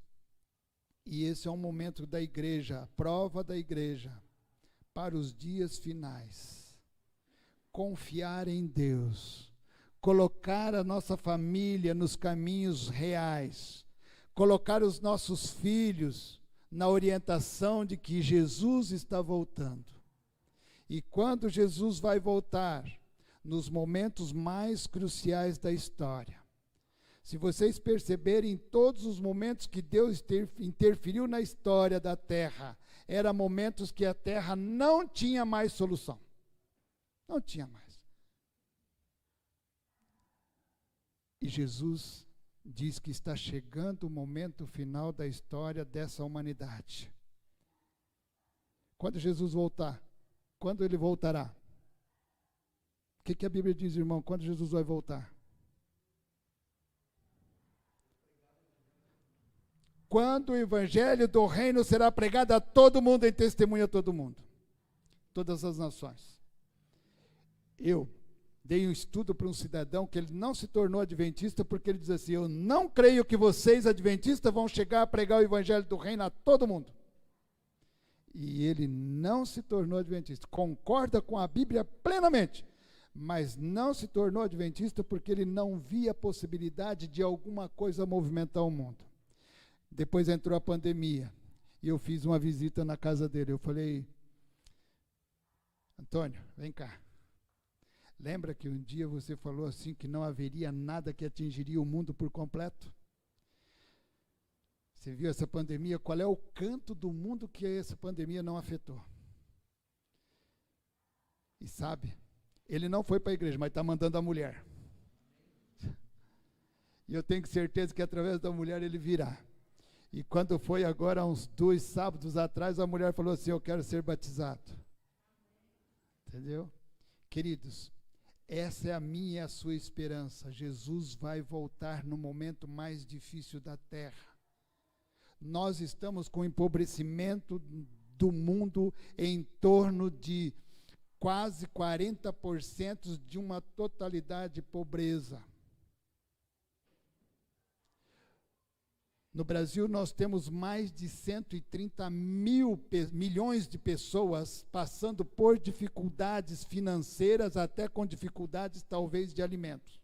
e esse é um momento da igreja, a prova da igreja, para os dias finais. Confiar em Deus, colocar a nossa família nos caminhos reais, colocar os nossos filhos na orientação de que Jesus está voltando. E quando Jesus vai voltar, nos momentos mais cruciais da história, se vocês perceberem, todos os momentos que Deus interferiu na história da terra, eram momentos que a terra não tinha mais solução. Não tinha mais. E Jesus diz que está chegando o momento final da história dessa humanidade. Quando Jesus voltar, quando ele voltará? O que a Bíblia diz, irmão? Quando Jesus vai voltar? Quando o evangelho do reino será pregado a todo mundo, em testemunho a todo mundo. Todas as nações. Eu dei um estudo para um cidadão que ele não se tornou adventista porque ele diz assim: eu não creio que vocês adventistas vão chegar a pregar o evangelho do reino a todo mundo. E ele não se tornou adventista. Concorda com a Bíblia plenamente, mas não se tornou adventista porque ele não via a possibilidade de alguma coisa movimentar o mundo. Depois entrou a pandemia e eu fiz uma visita na casa dele. Eu falei: Antônio, vem cá. Lembra que um dia você falou assim que não haveria nada que atingiria o mundo por completo? Você viu essa pandemia? Qual é o canto do mundo que essa pandemia não afetou? E sabe, ele não foi para a igreja, mas está mandando a mulher. E eu tenho certeza que através da mulher ele virá. E quando foi agora, uns 2 sábados atrás, a mulher falou assim: eu quero ser batizado. Entendeu? Queridos, essa é a minha e a sua esperança. Jesus vai voltar no momento mais difícil da terra. Nós estamos com o empobrecimento do mundo em torno de quase 40% de uma totalidade de pobreza. No Brasil, nós temos mais de 130 milhões de pessoas passando por dificuldades financeiras, até com dificuldades, talvez, de alimentos.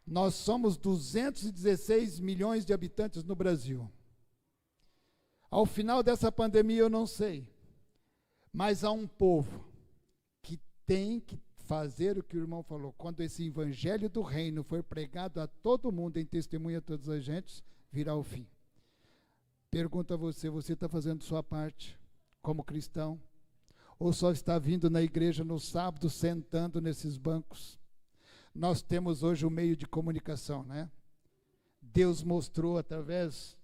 Nós somos 216 milhões de habitantes no Brasil. Ao final dessa pandemia, eu não sei, mas há um povo que tem que fazer o que o irmão falou. Quando esse evangelho do reino for pregado a todo mundo, em testemunho a todas as gentes, virá o fim. Pergunto a você: você está fazendo sua parte como cristão? Ou só está vindo na igreja no sábado, sentando nesses bancos? Nós temos hoje o meio de comunicação, né? Deus mostrou através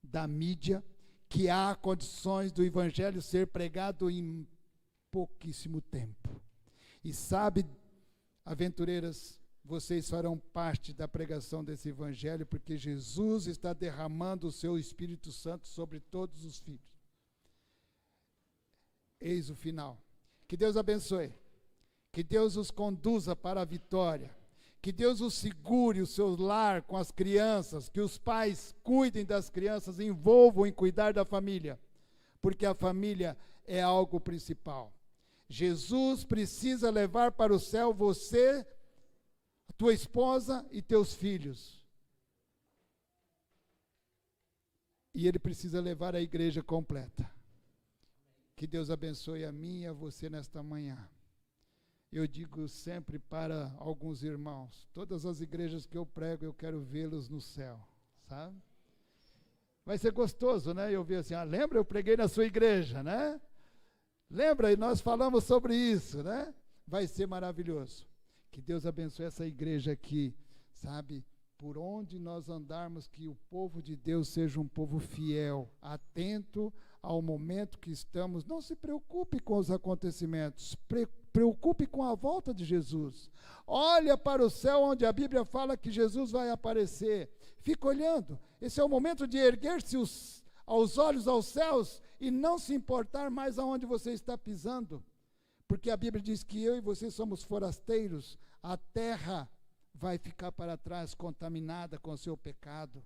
da mídia que há condições do evangelho ser pregado em pouquíssimo tempo. E sabe, aventureiras, vocês farão parte da pregação desse evangelho, porque Jesus está derramando o seu Espírito Santo sobre todos os filhos. Eis o final. Que Deus abençoe. Que Deus os conduza para a vitória. Que Deus os segure o seu lar com as crianças. Que os pais cuidem das crianças, envolvam em cuidar da família. Porque a família é algo principal. Jesus precisa levar para o céu você, tua esposa e teus filhos. E ele precisa levar a igreja completa. Que Deus abençoe a mim e a você nesta manhã. Eu digo sempre para alguns irmãos: todas as igrejas que eu prego, eu quero vê-los no céu, sabe? Vai ser gostoso, né? Eu vi assim: lembra, eu preguei na sua igreja, né? Lembra? E nós falamos sobre isso, né? Vai ser maravilhoso. Que Deus abençoe essa igreja aqui, sabe? Por onde nós andarmos, que o povo de Deus seja um povo fiel, atento ao momento que estamos. Não se preocupe com os acontecimentos, preocupe com a volta de Jesus. Olha para o céu, onde a Bíblia fala que Jesus vai aparecer. Fica olhando. Esse é o momento de erguer-se aos olhos aos céus e não se importar mais aonde você está pisando, porque a Bíblia diz que eu e você somos forasteiros, a terra vai ficar para trás contaminada com o seu pecado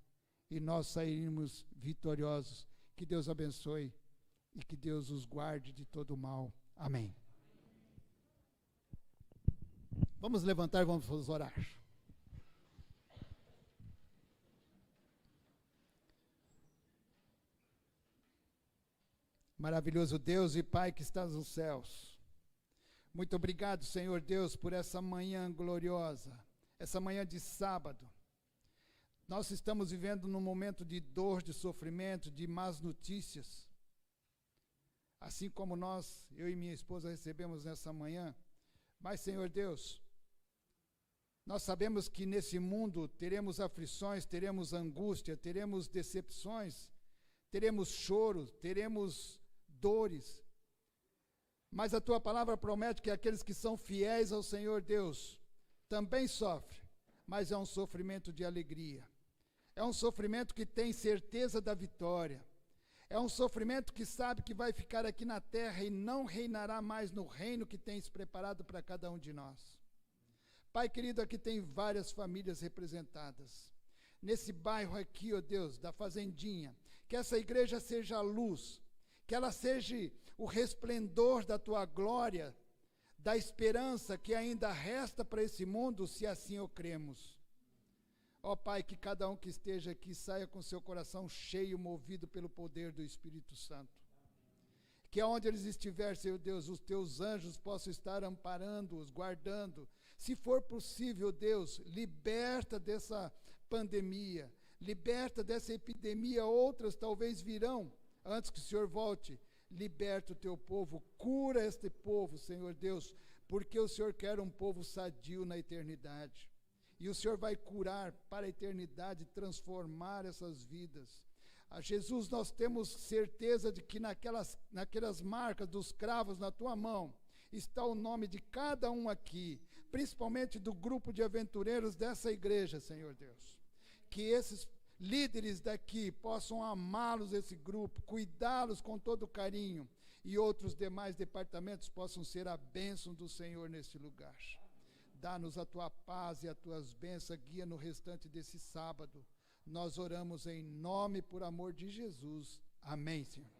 e nós sairemos vitoriosos. Que Deus abençoe e que Deus os guarde de todo o mal. Amém. Vamos levantar e vamos orar. Maravilhoso Deus e Pai que estás nos céus, muito obrigado, Senhor Deus, por essa manhã gloriosa, essa manhã de sábado. Nós estamos vivendo num momento de dor, de sofrimento, de más notícias, assim como eu e minha esposa recebemos nessa manhã. Mas, Senhor Deus, nós sabemos que nesse mundo teremos aflições, teremos angústia, teremos decepções, teremos choro, teremos dores, mas a tua palavra promete que aqueles que são fiéis ao Senhor Deus também sofrem, mas é um sofrimento de alegria, é um sofrimento que tem certeza da vitória, é um sofrimento que sabe que vai ficar aqui na terra e não reinará mais no reino que tens preparado para cada um de nós. Pai querido, aqui tem várias famílias representadas, nesse bairro aqui, ó Deus, da Fazendinha, que essa igreja seja a luz, que ela seja o resplendor da tua glória, da esperança que ainda resta para esse mundo, se assim o cremos. Ó Pai, que cada um que esteja aqui saia com seu coração cheio, movido pelo poder do Espírito Santo. Que aonde eles estiverem, Senhor Deus, os teus anjos possam estar amparando-os, guardando. Se for possível, Deus, liberta dessa pandemia, liberta dessa epidemia, outras talvez virão, antes que o Senhor volte. Liberta o teu povo, cura este povo, Senhor Deus, porque o Senhor quer um povo sadio na eternidade, e o Senhor vai curar para a eternidade, transformar essas vidas. A Jesus, nós temos certeza de que naquelas marcas dos cravos na tua mão, está o nome de cada um aqui, principalmente do grupo de aventureiros dessa igreja, Senhor Deus, que esses líderes daqui possam amá-los, esse grupo, cuidá-los com todo carinho, e outros demais departamentos possam ser a bênção do Senhor nesse lugar. Dá-nos a tua paz e as tuas bênçãos, guia no restante desse sábado. Nós oramos em nome, por amor de Jesus. Amém, Senhor.